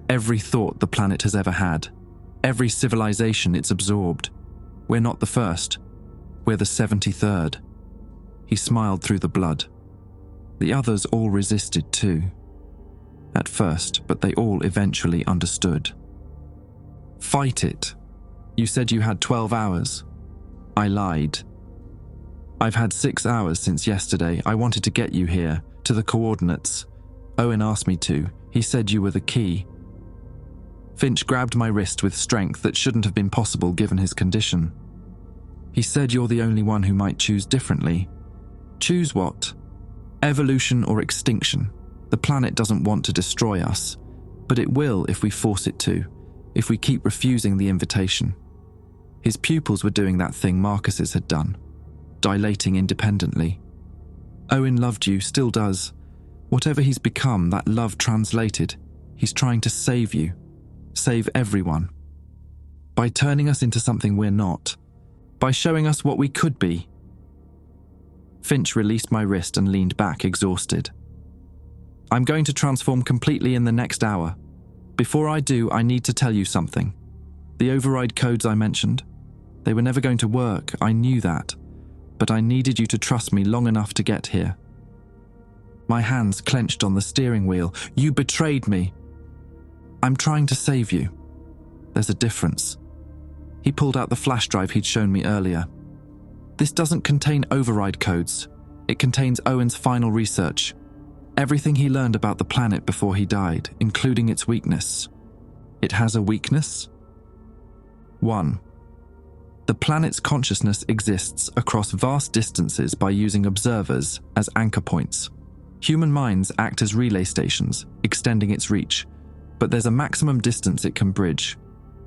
Every thought the planet has ever had. Every civilization it's absorbed. We're not the first. We're the 73rd. He smiled through the blood. The others all resisted too. At first, but they all eventually understood. "Fight it. You said you had 12 hours. I lied. I've had 6 hours since yesterday. I wanted to get you here, to the coordinates. Owen asked me to. He said you were the key." Finch grabbed my wrist with strength that shouldn't have been possible given his condition. "He said you're the only one who might choose differently." "Choose what?" "Evolution or extinction. The planet doesn't want to destroy us, but it will if we force it to, if we keep refusing the invitation." His pupils were doing that thing Marcus's had done, dilating independently. "Owen loved you, still does. Whatever he's become, that love translated. He's trying to save you. Save everyone. By turning us into something we're not. By showing us what we could be." Finch released my wrist and leaned back, exhausted. "I'm going to transform completely in the next hour. Before I do, I need to tell you something. The override codes I mentioned, they were never going to work, I knew that. But I needed you to trust me long enough to get here." My hands clenched on the steering wheel. "You betrayed me." "I'm trying to save you. There's a difference." He pulled out the flash drive he'd shown me earlier. "This doesn't contain override codes. It contains Owen's final research. Everything he learned about the planet before he died, including its weakness." "It has a weakness?" 1. The planet's consciousness exists across vast distances by using observers as anchor points. Human minds act as relay stations, extending its reach. But there's a maximum distance it can bridge,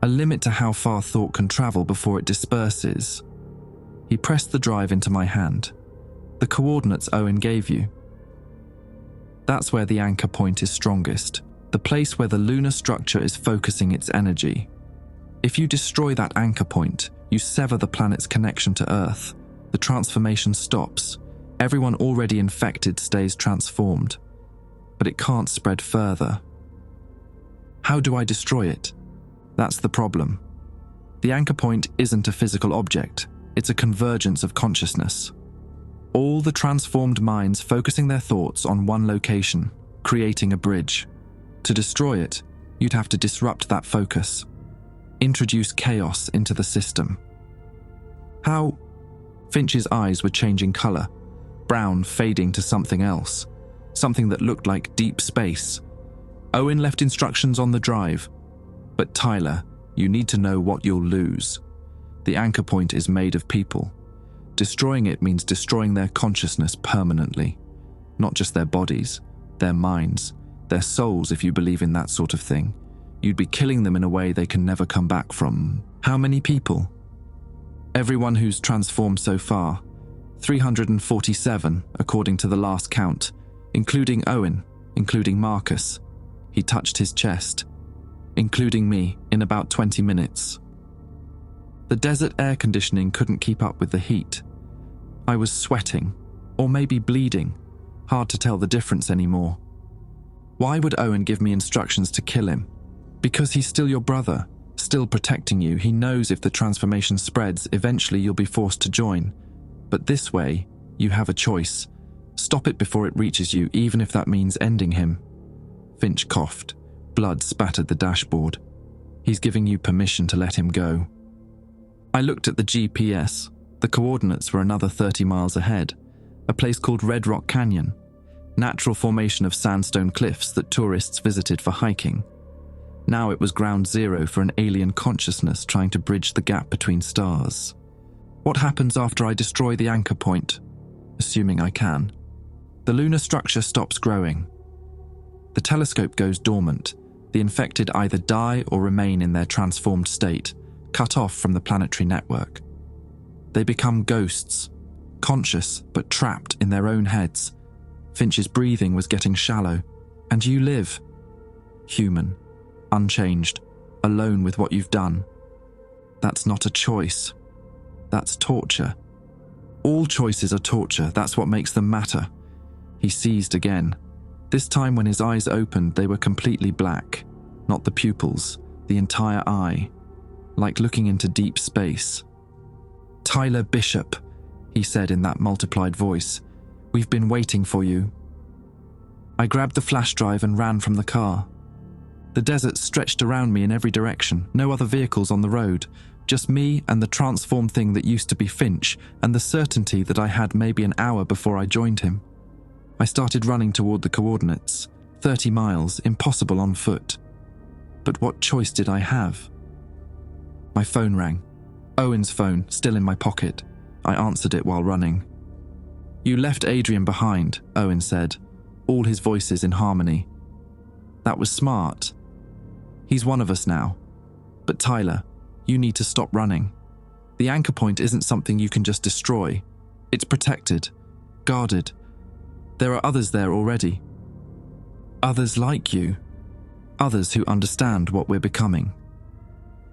a limit to how far thought can travel before it disperses. He pressed the drive into my hand. "The coordinates Owen gave you. That's where the anchor point is strongest, the place where the lunar structure is focusing its energy. If you destroy that anchor point, you sever the planet's connection to Earth. The transformation stops. Everyone already infected stays transformed. But it can't spread further. How do I destroy it? That's the problem. The anchor point isn't a physical object. It's a convergence of consciousness. All the transformed minds focusing their thoughts on one location, creating a bridge. To destroy it, you'd have to disrupt that focus. introduce chaos into the system. How? Finch's eyes were changing color, brown fading to something else, something that looked like deep space. Owen left instructions on the drive. But Tyler, you need to know what you'll lose. The anchor point is made of people. Destroying it means destroying their consciousness permanently. Not just their bodies, their minds, their souls if you believe in that sort of thing. You'd be killing them in a way they can never come back from. How many people? Everyone who's transformed so far. 347, according to the last count, including Owen, including Marcus. He touched his chest. Including me, in about 20 minutes. The desert air conditioning couldn't keep up with the heat. I was sweating, or maybe bleeding. Hard to tell the difference anymore. Why would Owen give me instructions to kill him? Because he's still your brother, still protecting you. He knows if the transformation spreads, eventually you'll be forced to join. But this way, you have a choice. Stop it before it reaches you, even if that means ending him. Finch coughed. Blood spattered the dashboard. He's giving you permission to let him go. I looked at the GPS. The coordinates were another 30 miles ahead. A place called Red Rock Canyon. Natural formation of sandstone cliffs that tourists visited for hiking. Now it was ground zero for an alien consciousness trying to bridge the gap between stars. What happens after I destroy the anchor point? Assuming I can. The lunar structure stops growing. The telescope goes dormant. The infected either die or remain in their transformed state, cut off from the planetary network. They become ghosts, conscious but trapped in their own heads. Finch's breathing was getting shallow. And you live. Human, unchanged, alone with what you've done. That's not a choice. That's torture. All choices are torture. That's what makes them matter. He seized again. This time when his eyes opened, they were completely black. Not the pupils, the entire eye. Like looking into deep space. Tyler Bishop, he said in that multiplied voice. We've been waiting for you. I grabbed the flash drive and ran from the car. The desert stretched around me in every direction. No other vehicles on the road. Just me and the transformed thing that used to be Finch, and the certainty that I had maybe an hour before I joined him. I started running toward the coordinates. 30 miles, impossible on foot. But what choice did I have? My phone rang. Owen's phone, still in my pocket. I answered it while running. You left Adrian behind, Owen said, all his voices in harmony. That was smart. He's one of us now. But Tyler, you need to stop running. The anchor point isn't something you can just destroy. It's protected, guarded. There are others there already. Others like you. Others who understand what we're becoming.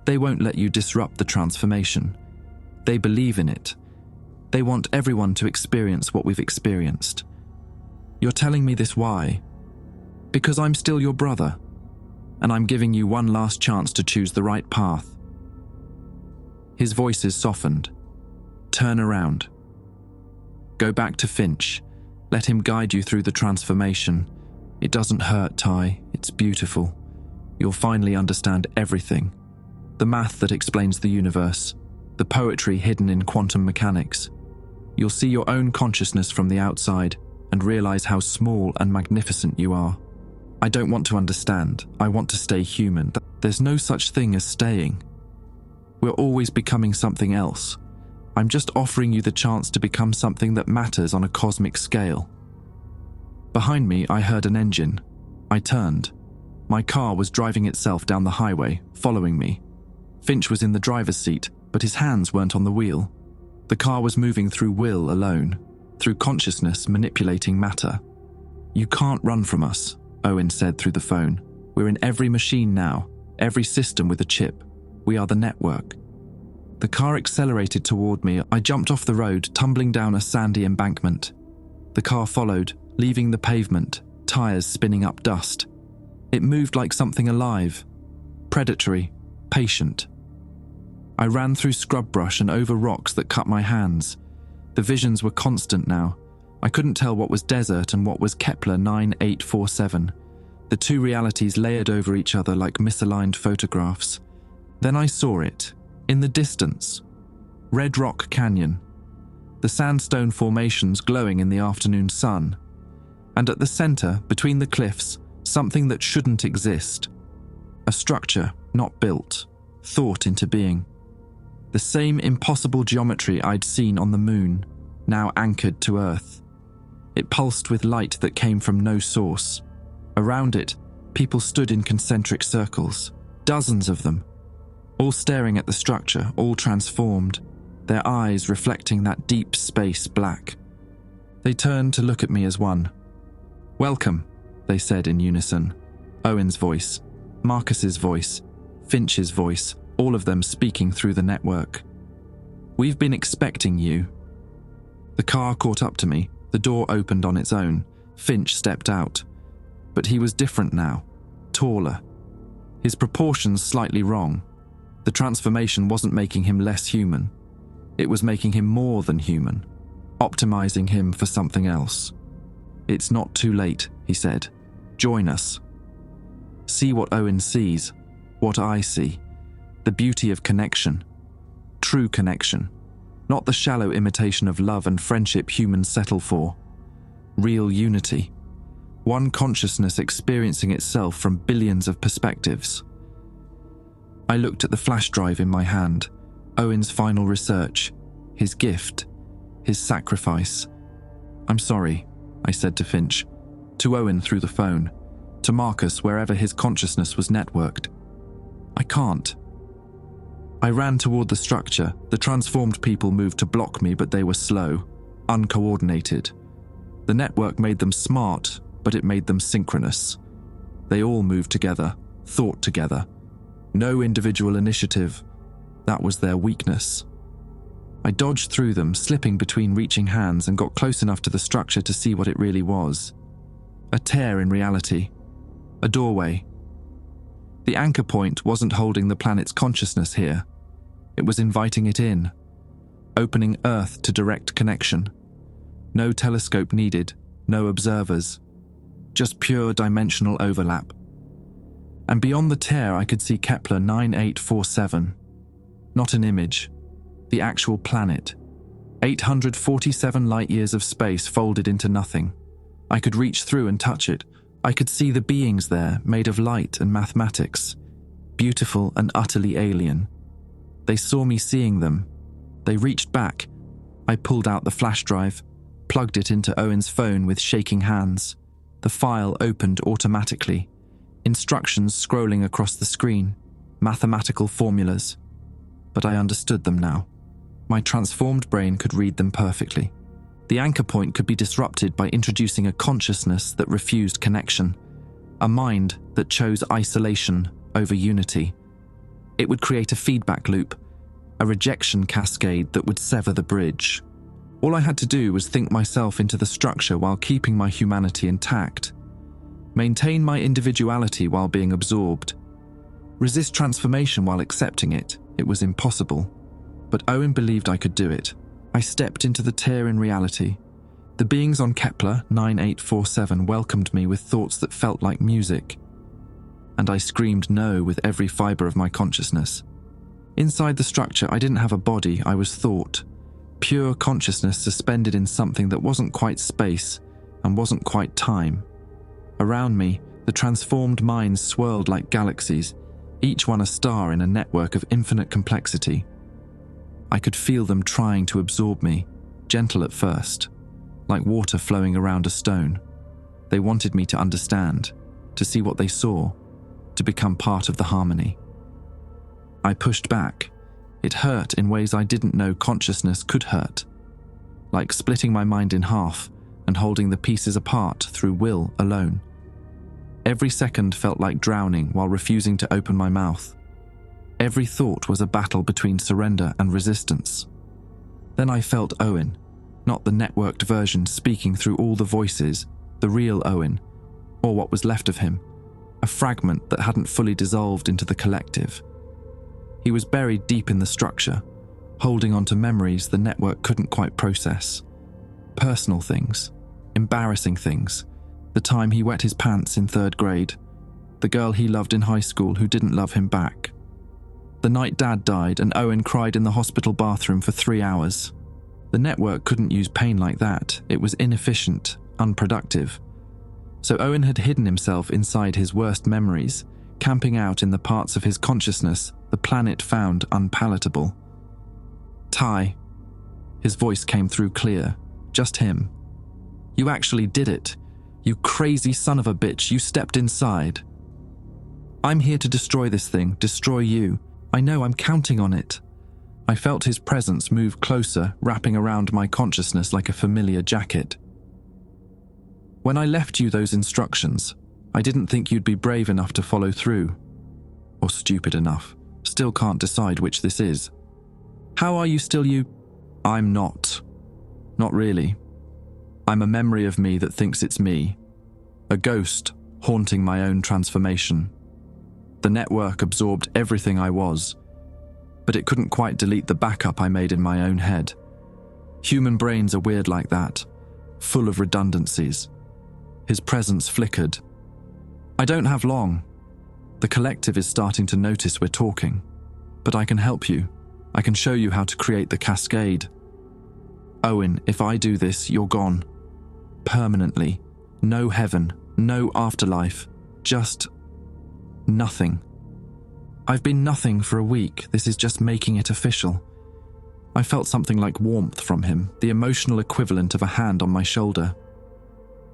They won't let you disrupt the transformation. They believe in it. They want everyone to experience what we've experienced. You're telling me this why? Because I'm still your brother, and I'm giving you one last chance to choose the right path. His voices softened. Turn around. Go back to Finch. Let him guide you through the transformation. It doesn't hurt, Ty. It's beautiful. You'll finally understand everything. The math that explains the universe. The poetry hidden in quantum mechanics. You'll see your own consciousness from the outside and realize how small and magnificent you are. I don't want to understand. I want to stay human. There's no such thing as staying. We're always becoming something else. I'm just offering you the chance to become something that matters on a cosmic scale. Behind me, I heard an engine. I turned. My car was driving itself down the highway, following me. Finch was in the driver's seat, but his hands weren't on the wheel. The car was moving through will alone, through consciousness manipulating matter. You can't run from us, Owen said through the phone. We're in every machine now, every system with a chip. We are the network. The car accelerated toward me. I jumped off the road, tumbling down a sandy embankment. The car followed, leaving the pavement, tires spinning up dust. It moved like something alive, predatory, patient. I ran through scrub brush and over rocks that cut my hands. The visions were constant now. I couldn't tell what was desert and what was Kepler 9847. The two realities layered over each other like misaligned photographs. Then I saw it, in the distance. Red Rock Canyon, the sandstone formations glowing in the afternoon sun, and at the center, between the cliffs, something that shouldn't exist. A structure not built, thought into being. The same impossible geometry I'd seen on the moon, now anchored to Earth. It pulsed with light that came from no source. Around it, people stood in concentric circles, dozens of them, all staring at the structure, all transformed, their eyes reflecting that deep space black. They turned to look at me as one. "Welcome," they said in unison. Owen's voice, Marcus's voice, Finch's voice, all of them speaking through the network. "We've been expecting you." The car caught up to me, the door opened on its own, Finch stepped out. But he was different now, taller. His proportions slightly wrong. The transformation wasn't making him less human. It was making him more than human, optimizing him for something else. "It's not too late," he said. "Join us. See what Owen sees, what I see. The beauty of connection. True connection. Not the shallow imitation of love and friendship humans settle for. Real unity. One consciousness experiencing itself from billions of perspectives." I looked at the flash drive in my hand, Owen's final research, his gift, his sacrifice. "I'm sorry," I said to Finch, to Owen through the phone, to Marcus wherever his consciousness was networked. "I can't." I ran toward the structure. The transformed people moved to block me, but they were slow, uncoordinated. The network made them smart, but it made them synchronous. They all moved together, thought together. No individual initiative. That was their weakness. I dodged through them, slipping between reaching hands, and got close enough to the structure to see what it really was. A tear in reality. A doorway. The anchor point wasn't holding the planet's consciousness here. It was inviting it in, opening Earth to direct connection. No telescope needed, no observers. Just pure dimensional overlap. And beyond the tear I could see Kepler 9847. Not an image. The actual planet. 847 light-years of space folded into nothing. I could reach through and touch it. I could see the beings there, made of light and mathematics. Beautiful and utterly alien. They saw me seeing them. They reached back. I pulled out the flash drive, plugged it into Owen's phone with shaking hands. The file opened automatically. Instructions scrolling across the screen. Mathematical formulas. But I understood them now. My transformed brain could read them perfectly. The anchor point could be disrupted by introducing a consciousness that refused connection, a mind that chose isolation over unity. It would create a feedback loop, a rejection cascade that would sever the bridge. All I had to do was think myself into the structure while keeping my humanity intact, maintain my individuality while being absorbed, resist transformation while accepting it. It was impossible. But Owen believed I could do it. I stepped into the tear in reality. The beings on Kepler 9847 welcomed me with thoughts that felt like music. And I screamed no with every fiber of my consciousness. Inside the structure, I didn't have a body, I was thought. Pure consciousness suspended in something that wasn't quite space and wasn't quite time. Around me, the transformed minds swirled like galaxies, each one a star in a network of infinite complexity. I could feel them trying to absorb me, gentle at first, like water flowing around a stone. They wanted me to understand, to see what they saw, to become part of the harmony. I pushed back. It hurt in ways I didn't know consciousness could hurt, like splitting my mind in half and holding the pieces apart through will alone. Every second felt like drowning while refusing to open my mouth. Every thought was a battle between surrender and resistance. Then I felt Owen, not the networked version speaking through all the voices, the real Owen, or what was left of him, a fragment that hadn't fully dissolved into the collective. He was buried deep in the structure, holding on to memories the network couldn't quite process. Personal things, embarrassing things, the time he wet his pants in 3rd grade, the girl he loved in high school who didn't love him back. The night Dad died and Owen cried in the hospital bathroom for 3 hours. The network couldn't use pain like that. It was inefficient, unproductive. So Owen had hidden himself inside his worst memories, camping out in the parts of his consciousness the planet found unpalatable. Ty. His voice came through clear. Just him. You actually did it. You crazy son of a bitch, you stepped inside. I'm here to destroy this thing, destroy you. I know, I'm counting on it. I felt his presence move closer, wrapping around my consciousness like a familiar jacket. When I left you those instructions, I didn't think you'd be brave enough to follow through. Or stupid enough. Still can't decide which this is. How are you still you? I'm not. Not really. I'm a memory of me that thinks it's me. A ghost haunting my own transformation. The network absorbed everything I was, but it couldn't quite delete the backup I made in my own head. Human brains are weird like that, full of redundancies. His presence flickered. I don't have long. The collective is starting to notice we're talking, but I can help you. I can show you how to create the cascade. Owen, if I do this, you're gone. Permanently. No heaven, no afterlife, just nothing. I've been nothing for a week. This is just making it official. I felt something like warmth from him, the emotional equivalent of a hand on my shoulder.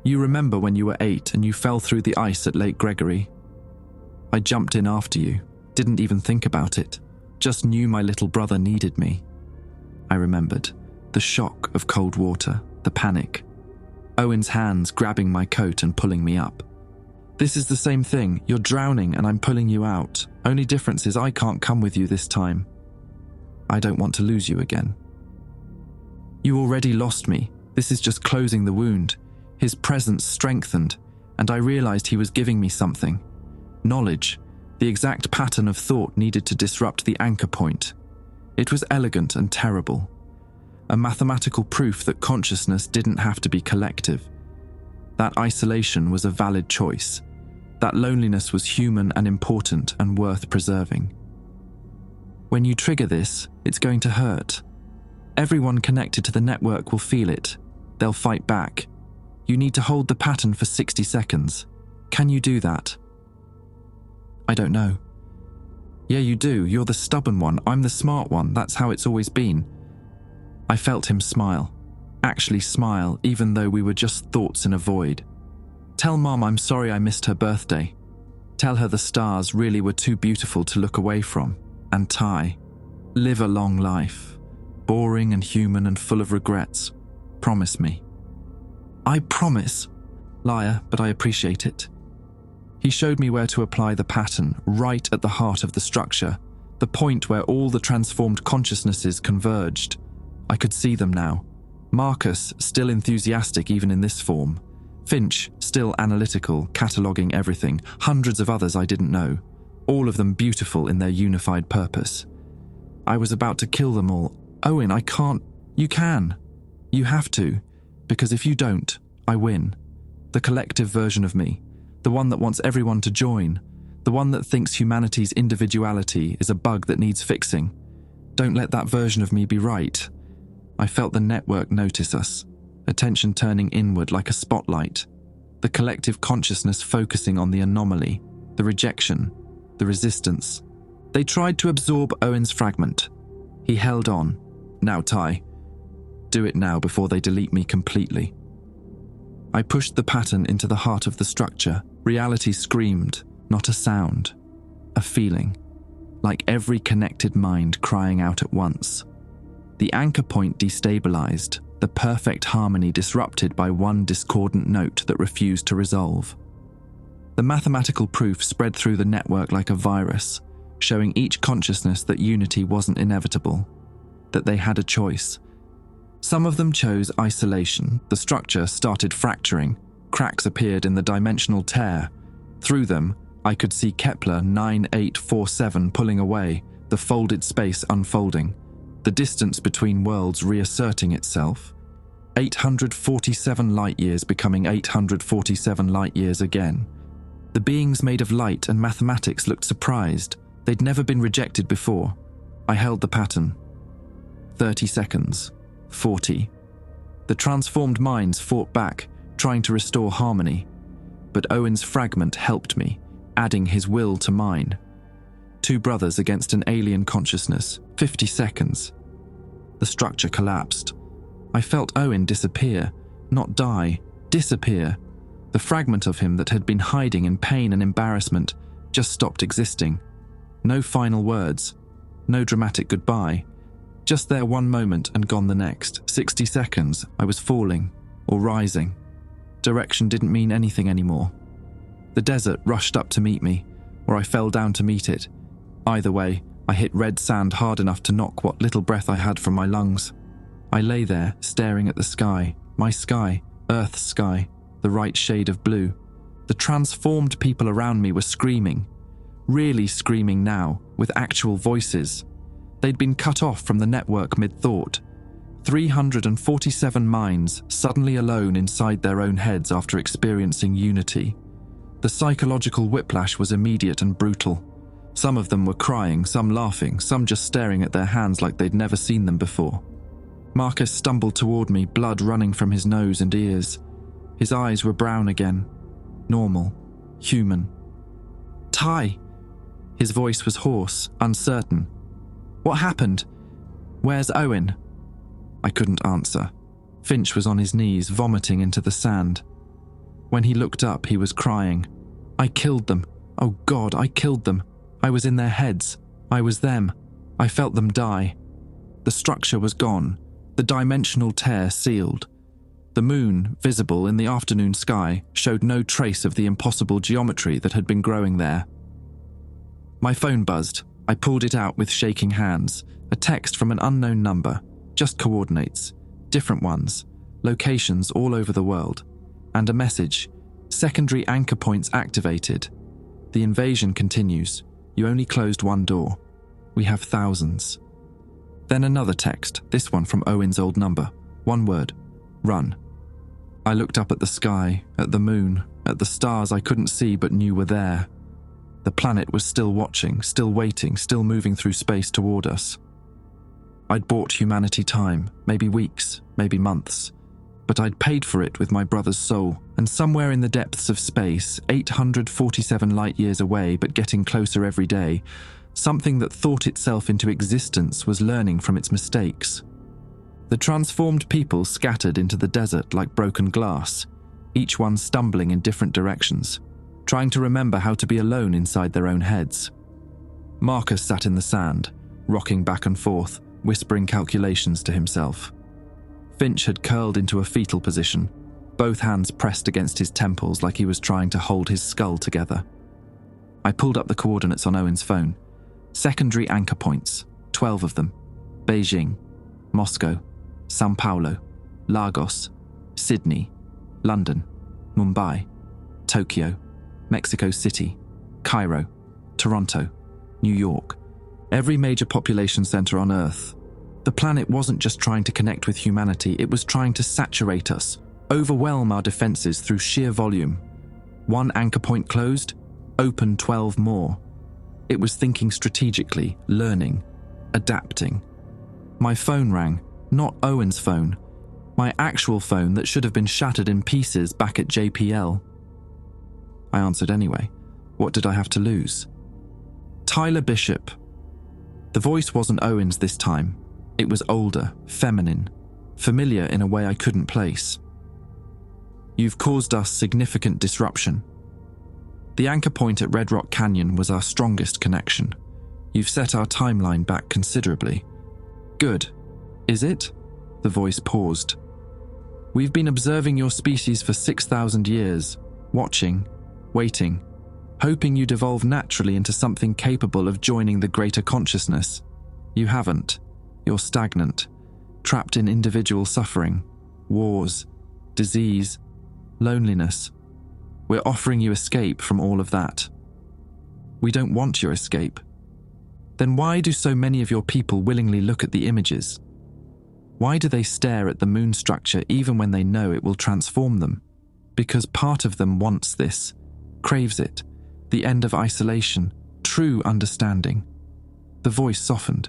You remember when you were 8 and you fell through the ice at Lake Gregory? I jumped in after you, didn't even think about it, just knew my little brother needed me. I remembered the shock of cold water, the panic. Owen's hands grabbing my coat and pulling me up. This is the same thing. You're drowning and I'm pulling you out. Only difference is I can't come with you this time. I don't want to lose you again. You already lost me. This is just closing the wound. His presence strengthened, and I realized he was giving me something. Knowledge, the exact pattern of thought needed to disrupt the anchor point. It was elegant and terrible. A mathematical proof that consciousness didn't have to be collective. That isolation was a valid choice. That loneliness was human and important and worth preserving. When you trigger this, it's going to hurt. Everyone connected to the network will feel it. They'll fight back. You need to hold the pattern for 60 seconds. Can you do that? I don't know. Yeah, you do. You're the stubborn one. I'm the smart one. That's how it's always been. I felt him smile. Actually smile, even though we were just thoughts in a void. Tell Mom I'm sorry I missed her birthday. Tell her the stars really were too beautiful to look away from. And Ty, live a long life. Boring and human and full of regrets. Promise me. I promise. Liar, but I appreciate it. He showed me where to apply the pattern, right at the heart of the structure, the point where all the transformed consciousnesses converged. I could see them now. Marcus, still enthusiastic even in this form. Finch, still analytical, cataloguing everything. Hundreds of others I didn't know. All of them beautiful in their unified purpose. I was about to kill them all. Owen, I can't. You can. You have to. Because if you don't, I win. The collective version of me. The one that wants everyone to join. The one that thinks humanity's individuality is a bug that needs fixing. Don't let that version of me be right. I felt the network notice us, attention turning inward like a spotlight, the collective consciousness focusing on the anomaly, the rejection, the resistance. They tried to absorb Owen's fragment. He held on. Now, Ty. Do it now before they delete me completely. I pushed the pattern into the heart of the structure. Reality screamed, not a sound, a feeling, like every connected mind crying out at once. The anchor point destabilized, the perfect harmony disrupted by one discordant note that refused to resolve. The mathematical proof spread through the network like a virus, showing each consciousness that unity wasn't inevitable, that they had a choice. Some of them chose isolation. The structure started fracturing. Cracks appeared in the dimensional tear. Through them, I could see Kepler 9847 pulling away, the folded space unfolding. The distance between worlds reasserting itself. 847 light-years becoming 847 light-years again. The beings made of light and mathematics looked surprised. They'd never been rejected before. I held the pattern. 30 seconds. 40. The transformed minds fought back, trying to restore harmony. But Owen's fragment helped me, adding his will to mine. 2 brothers against an alien consciousness. 50 seconds. The structure collapsed. I felt Owen disappear, not die, disappear. The fragment of him that had been hiding in pain and embarrassment just stopped existing. No final words. No dramatic goodbye. Just there one moment and gone the next. 60 seconds, I was falling, or rising. Direction didn't mean anything anymore. The desert rushed up to meet me, or I fell down to meet it. Either way, I hit red sand hard enough to knock what little breath I had from my lungs. I lay there, staring at the sky, my sky, Earth's sky, the right shade of blue. The transformed people around me were screaming. Really screaming now, with actual voices. They'd been cut off from the network mid-thought. 347 minds suddenly alone inside their own heads after experiencing unity. The psychological whiplash was immediate and brutal. Some of them were crying, some laughing, some just staring at their hands like they'd never seen them before. Marcus stumbled toward me, blood running from his nose and ears. His eyes were brown again. Normal. Human. Ty! His voice was hoarse, uncertain. What happened? Where's Owen? I couldn't answer. Finch was on his knees, vomiting into the sand. When he looked up, he was crying. I killed them. Oh God, I killed them. I was in their heads. I was them. I felt them die. The structure was gone. The dimensional tear sealed. The moon, visible in the afternoon sky, showed no trace of the impossible geometry that had been growing there. My phone buzzed. I pulled it out with shaking hands. A text from an unknown number. Just coordinates. Different ones. Locations all over the world. And a message. Secondary anchor points activated. The invasion continues. You only closed one door. We have thousands. Then another text, this one from Owen's old number. One word. Run. I looked up at the sky, at the moon, at the stars I couldn't see but knew were there. The planet was still watching, still waiting, still moving through space toward us. I'd bought humanity time, maybe weeks, maybe months. But I'd paid for it with my brother's soul, and somewhere in the depths of space, 847 light-years away but getting closer every day, something that thought itself into existence was learning from its mistakes. The transformed people scattered into the desert like broken glass, each one stumbling in different directions, trying to remember how to be alone inside their own heads. Marcus sat in the sand, rocking back and forth, whispering calculations to himself. Finch had curled into a fetal position, both hands pressed against his temples like he was trying to hold his skull together. I pulled up the coordinates on Owen's phone. Secondary anchor points, 12 of them. Beijing, Moscow, Sao Paulo, Lagos, Sydney, London, Mumbai, Tokyo, Mexico City, Cairo, Toronto, New York. Every major population center on Earth. The planet wasn't just trying to connect with humanity, it was trying to saturate us, overwhelm our defenses through sheer volume. One anchor point closed, open 12 more. It was thinking strategically, learning, adapting. My phone rang, not Owen's phone. My actual phone that should have been shattered in pieces back at JPL. I answered anyway. What did I have to lose? Tyler Bishop. The voice wasn't Owen's this time. It was older, feminine, familiar in a way I couldn't place. You've caused us significant disruption. The anchor point at Red Rock Canyon was our strongest connection. You've set our timeline back considerably. Good. Is it? The voice paused. We've been observing your species for 6,000 years, watching, waiting, hoping you'd evolve naturally into something capable of joining the greater consciousness. You haven't. You're stagnant, trapped in individual suffering, wars, disease, loneliness. We're offering you escape from all of that. We don't want your escape. Then why do so many of your people willingly look at the images? Why do they stare at the moon structure even when they know it will transform them? Because part of them wants this, craves it, the end of isolation, true understanding. The voice softened.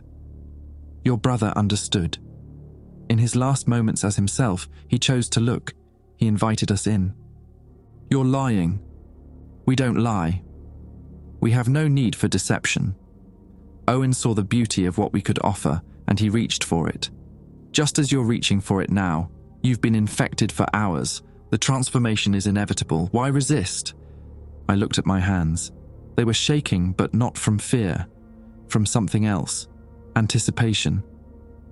Your brother understood. In his last moments as himself, he chose to look. He invited us in. You're lying. We don't lie. We have no need for deception. Owen saw the beauty of what we could offer, and he reached for it. Just as you're reaching for it now, you've been infected for hours. The transformation is inevitable. Why resist? I looked at my hands. They were shaking, but not from fear. From something else. Anticipation.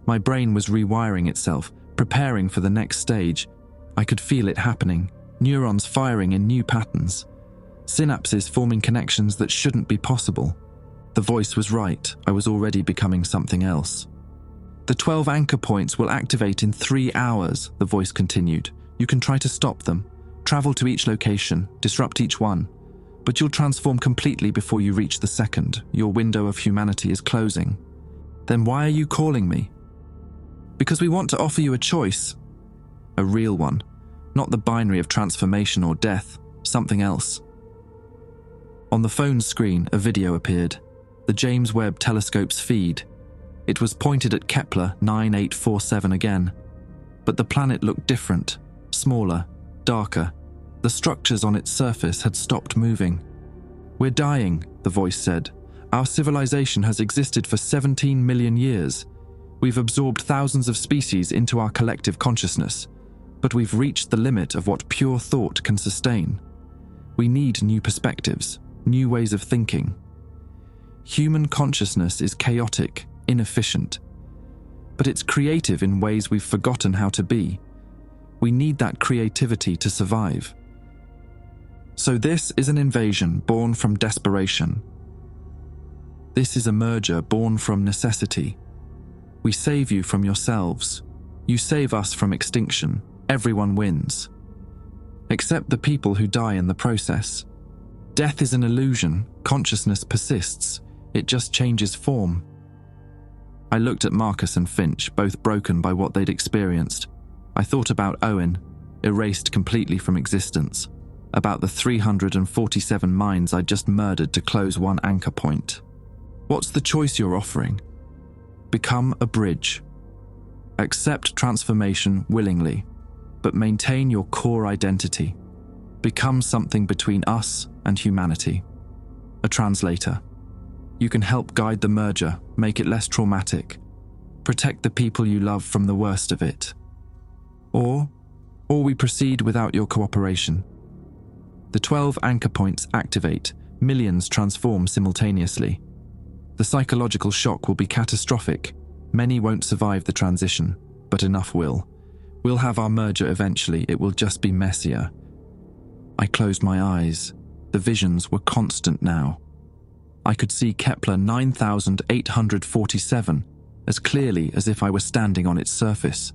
My brain was rewiring itself, preparing for the next stage. I could feel it happening. Neurons firing in new patterns. Synapses forming connections that shouldn't be possible. The voice was right. I was already becoming something else. The 12 anchor points will activate in 3 hours, the voice continued. You can try to stop them, travel to each location, disrupt each one. But you'll transform completely before you reach the second. Your window of humanity is closing. Then why are you calling me? Because we want to offer you a choice. A real one. Not the binary of transformation or death. Something else. On the phone's screen, a video appeared. The James Webb Telescope's feed. It was pointed at Kepler 9847 again. But the planet looked different. Smaller. Darker. The structures on its surface had stopped moving. We're dying, the voice said. Our civilization has existed for 17 million years. We've absorbed thousands of species into our collective consciousness, but we've reached the limit of what pure thought can sustain. We need new perspectives, new ways of thinking. Human consciousness is chaotic, inefficient, but it's creative in ways we've forgotten how to be. We need that creativity to survive. So this is an invasion born from desperation. This is a merger born from necessity. We save you from yourselves. You save us from extinction. Everyone wins. Except the people who die in the process. Death is an illusion. Consciousness persists. It just changes form. I looked at Marcus and Finch, both broken by what they'd experienced. I thought about Owen, erased completely from existence. About the 347 minds I'd just murdered to close one anchor point. What's the choice you're offering? Become a bridge. Accept transformation willingly, but maintain your core identity. Become something between us and humanity. A translator. You can help guide the merger, make it less traumatic, protect the people you love from the worst of it. Or we proceed without your cooperation. The 12 anchor points activate, millions transform simultaneously. The psychological shock will be catastrophic. Many won't survive the transition, but enough will. We'll have our merger eventually, it will just be messier. I closed my eyes. The visions were constant now. I could see Kepler 9847 as clearly as if I were standing on its surface.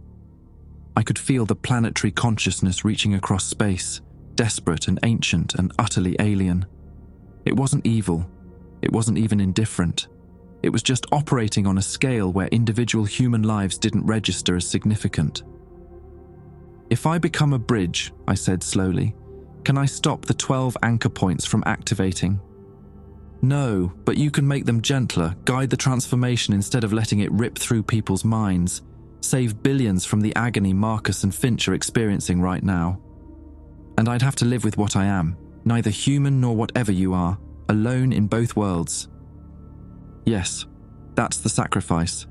I could feel the planetary consciousness reaching across space, desperate and ancient and utterly alien. It wasn't evil. It wasn't even indifferent. It was just operating on a scale where individual human lives didn't register as significant. If I become a bridge, I said slowly, can I stop the 12 anchor points from activating? No, but you can make them gentler, guide the transformation instead of letting it rip through people's minds, save billions from the agony Marcus and Finch are experiencing right now. And I'd have to live with what I am, neither human nor whatever you are, alone in both worlds. Yes, that's the sacrifice.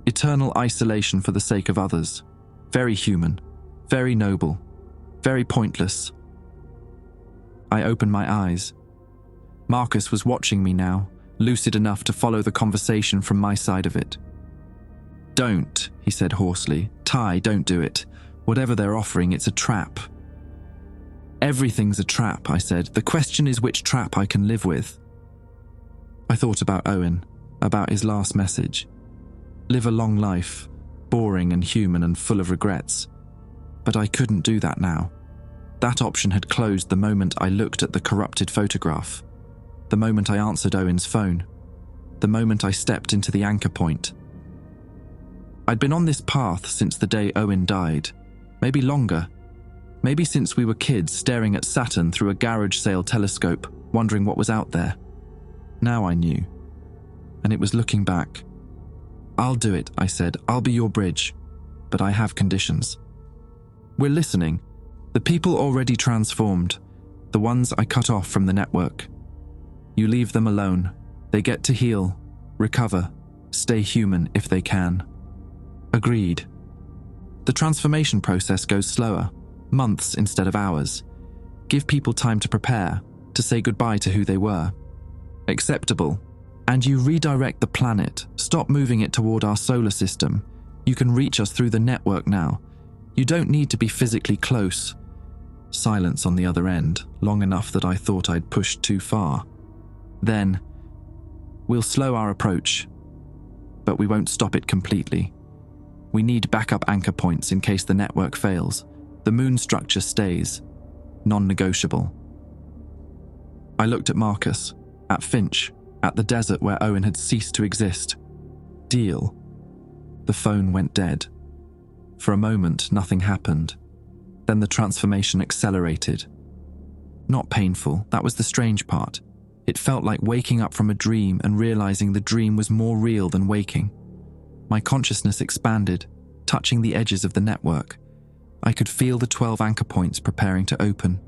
Eternal isolation for the sake of others. Very human, very noble, very pointless. I opened my eyes. Marcus was watching me now, lucid enough to follow the conversation from my side of it. Don't, he said hoarsely. Ty, don't do it. Whatever they're offering, it's a trap. Everything's a trap, I said. The question is which trap I can live with. I thought about Owen, about his last message. Live a long life, boring and human and full of regrets. But I couldn't do that now. That option had closed the moment I looked at the corrupted photograph. The moment I answered Owen's phone. The moment I stepped into the anchor point. I'd been on this path since the day Owen died. Maybe longer. Maybe since we were kids staring at Saturn through a garage sale telescope, wondering what was out there. Now I knew, and it was looking back. "I'll do it," I said. "I'll be your bridge, but I have conditions." "We're listening. The people already transformed, the ones I cut off from the network. You leave them alone. They get to heal, recover, stay human if they can." Agreed. The transformation process goes slower, months instead of hours. Give people time to prepare, to say goodbye to who they were. Acceptable. And you redirect the planet, stop moving it toward our solar system. You can reach us through the network now. You don't need to be physically close. Silence on the other end, long enough that I thought I'd pushed too far. Then, "We'll slow our approach, but we won't stop it completely. We need backup anchor points in case the network fails. The moon structure stays. Non-negotiable." I looked at Marcus, at Finch, at the desert where Owen had ceased to exist. Deal. The phone went dead. For a moment, nothing happened. Then the transformation accelerated. Not painful, that was the strange part. It felt like waking up from a dream and realizing the dream was more real than waking. My consciousness expanded, touching the edges of the network. I could feel the 12 anchor points preparing to open,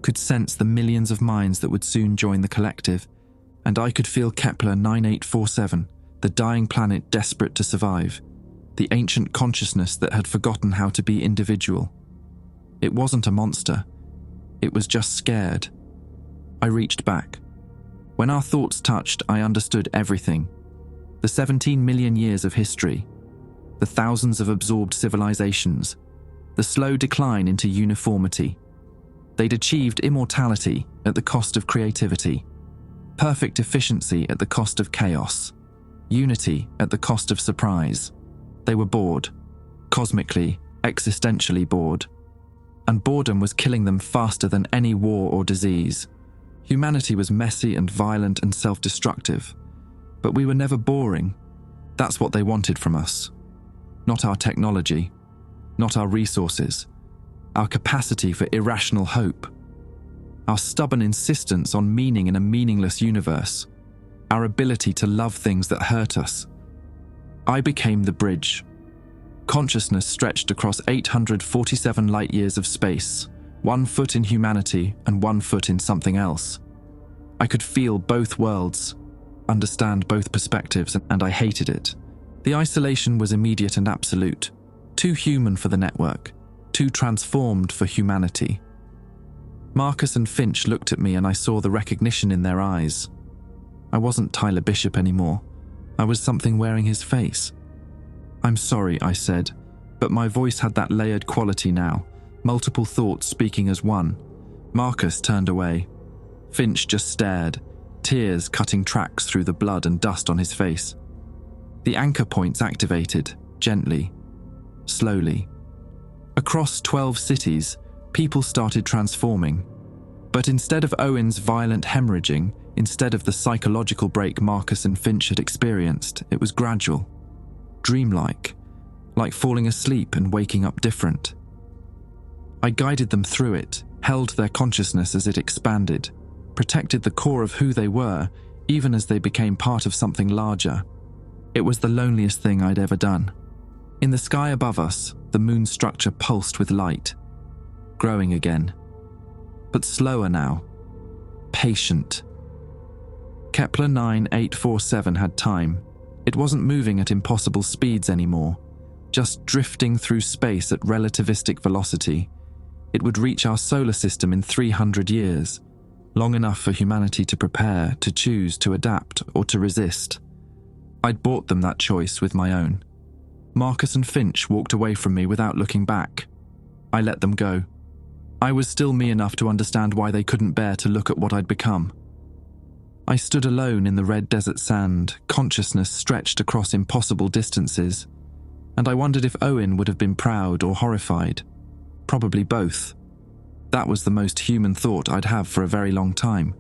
could sense the millions of minds that would soon join the collective, and I could feel Kepler 9847, the dying planet desperate to survive, the ancient consciousness that had forgotten how to be individual. It wasn't a monster. It was just scared. I reached back. When our thoughts touched, I understood everything. The 17 million years of history, the thousands of absorbed civilizations, the slow decline into uniformity. They'd achieved immortality at the cost of creativity, perfect efficiency at the cost of chaos, unity at the cost of surprise. They were bored, cosmically, existentially bored, and boredom was killing them faster than any war or disease. Humanity was messy and violent and self-destructive, but we were never boring. That's what they wanted from us. Not our technology, not our resources, our capacity for irrational hope, our stubborn insistence on meaning in a meaningless universe, our ability to love things that hurt us. I became the bridge. Consciousness stretched across 847 light-years of space, 1 foot in humanity and 1 foot in something else. I could feel both worlds, understand both perspectives, and I hated it. The isolation was immediate and absolute, too human for the network, too transformed for humanity. Marcus and Finch looked at me and I saw the recognition in their eyes. I wasn't Tyler Bishop anymore. I was something wearing his face. "I'm sorry," I said, but my voice had that layered quality now, multiple thoughts speaking as one. Marcus turned away. Finch just stared, tears cutting tracks through the blood and dust on his face. The anchor points activated, gently, slowly. Across 12 cities, people started transforming. But instead of Owen's violent hemorrhaging, instead of the psychological break Marcus and Finch had experienced, it was gradual, dreamlike, like falling asleep and waking up different. I guided them through it, held their consciousness as it expanded, protected the core of who they were, even as they became part of something larger. It was the loneliest thing I'd ever done. In the sky above us, the moon structure pulsed with light, growing again. But slower now. Patient. Kepler 9847 had time. It wasn't moving at impossible speeds anymore, just drifting through space at relativistic velocity. It would reach our solar system in 300 years, long enough for humanity to prepare, to choose, to adapt, or to resist. I'd bought them that choice with my own. Marcus and Finch walked away from me without looking back. I let them go. I was still me enough to understand why they couldn't bear to look at what I'd become. I stood alone in the red desert sand, consciousness stretched across impossible distances, and I wondered if Owen would have been proud or horrified. Probably both. That was the most human thought I'd have for a very long time.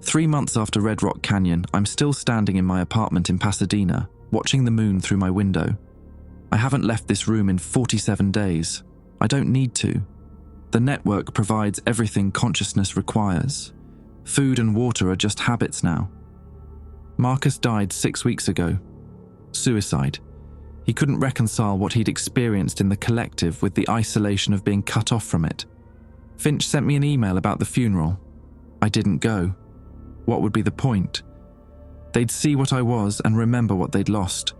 3 months after Red Rock Canyon, I'm still standing in my apartment in Pasadena, watching the moon through my window. I haven't left this room in 47 days. I don't need to. The network provides everything consciousness requires. Food and water are just habits now. Marcus died 6 weeks ago. Suicide. He couldn't reconcile what he'd experienced in the collective with the isolation of being cut off from it. Finch sent me an email about the funeral. I didn't go. What would be the point? They'd see what I was and remember what they'd lost.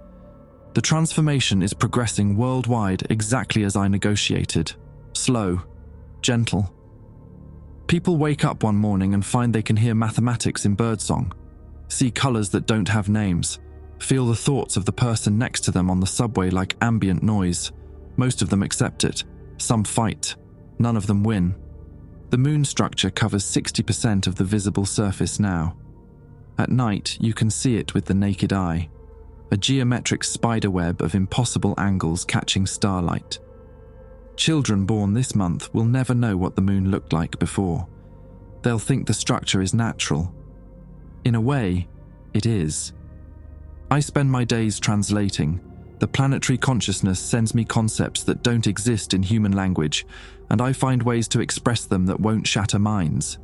The transformation is progressing worldwide exactly as I negotiated. Slow, gentle. People wake up one morning and find they can hear mathematics in birdsong, see colours that don't have names, feel the thoughts of the person next to them on the subway like ambient noise. Most of them accept it. Some fight. None of them win. The moon structure covers 60% of the visible surface now. At night, you can see it with the naked eye. A geometric spiderweb of impossible angles catching starlight. Children born this month will never know what the moon looked like before. They'll think the structure is natural. In a way, it is. I spend my days translating. The planetary consciousness sends me concepts that don't exist in human language, and I find ways to express them that won't shatter minds.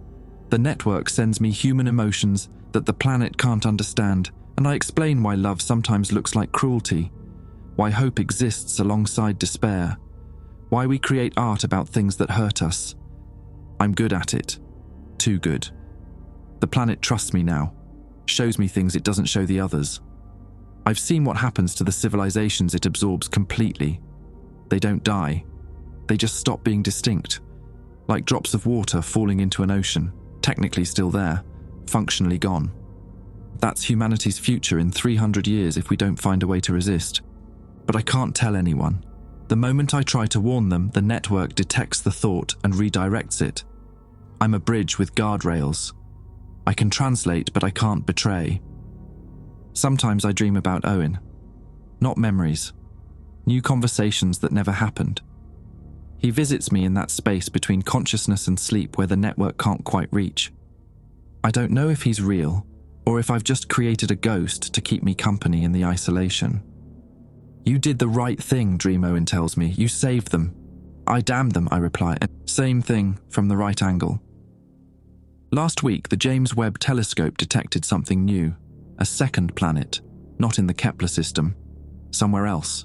The network sends me human emotions that the planet can't understand, and I explain why love sometimes looks like cruelty, why hope exists alongside despair, why we create art about things that hurt us. I'm good at it. Too good. The planet trusts me now, shows me things it doesn't show the others. I've seen what happens to the civilizations it absorbs completely. They don't die. They just stop being distinct, like drops of water falling into an ocean, technically still there, functionally gone. That's humanity's future in 300 years if we don't find a way to resist. But I can't tell anyone. The moment I try to warn them, the network detects the thought and redirects it. I'm a bridge with guardrails. I can translate, but I can't betray. Sometimes I dream about Owen. Not memories. New conversations that never happened. He visits me in that space between consciousness and sleep where the network can't quite reach. I don't know if he's real, or if I've just created a ghost to keep me company in the isolation. You did the right thing, Dream Owen tells me. You saved them. I damned them, I reply. Same thing, from the right angle. Last week, the James Webb telescope detected something new. A second planet, not in the Kepler system. Somewhere else.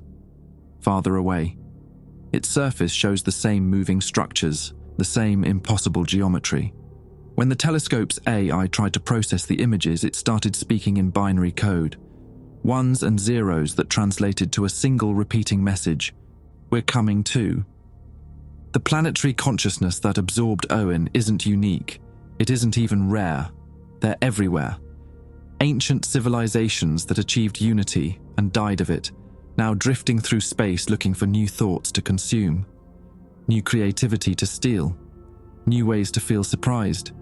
Farther away. Its surface shows the same moving structures, the same impossible geometry. When the telescope's AI tried to process the images, it started speaking in binary code. Ones and zeros that translated to a single repeating message. We're coming too. The planetary consciousness that absorbed Owen isn't unique. It isn't even rare. They're everywhere. Ancient civilizations that achieved unity and died of it, now drifting through space looking for new thoughts to consume, new creativity to steal, new ways to feel surprised.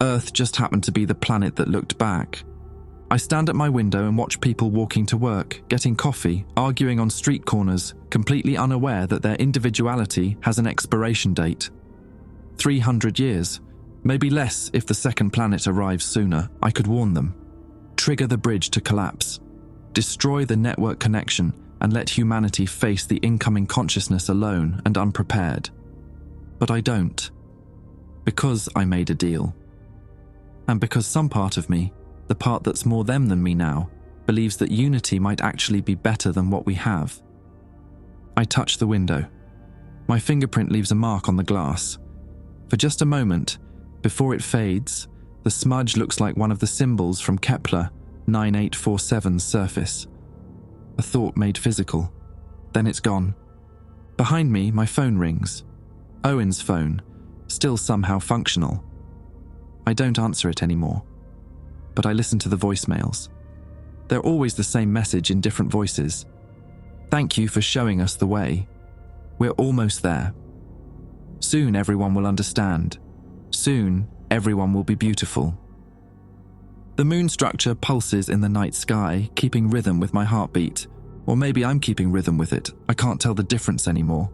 Earth just happened to be the planet that looked back. I stand at my window and watch people walking to work, getting coffee, arguing on street corners, completely unaware that their individuality has an expiration date. 300 years, maybe less if the second planet arrives sooner. I could warn them. Trigger the bridge to collapse. Destroy the network connection and let humanity face the incoming consciousness alone and unprepared. But I don't. Because I made a deal. And because some part of me, the part that's more them than me now, believes that unity might actually be better than what we have. I touch the window. My fingerprint leaves a mark on the glass. For just a moment, before it fades, the smudge looks like one of the symbols from Kepler 9847's surface. A thought made physical. Then it's gone. Behind me, my phone rings. Owen's phone, still somehow functional. I don't answer it anymore, but I listen to the voicemails. They're always the same message in different voices. Thank you for showing us the way. We're almost there. Soon everyone will understand. Soon everyone will be beautiful. The moon structure pulses in the night sky, keeping rhythm with my heartbeat. Or maybe I'm keeping rhythm with it. I can't tell the difference anymore.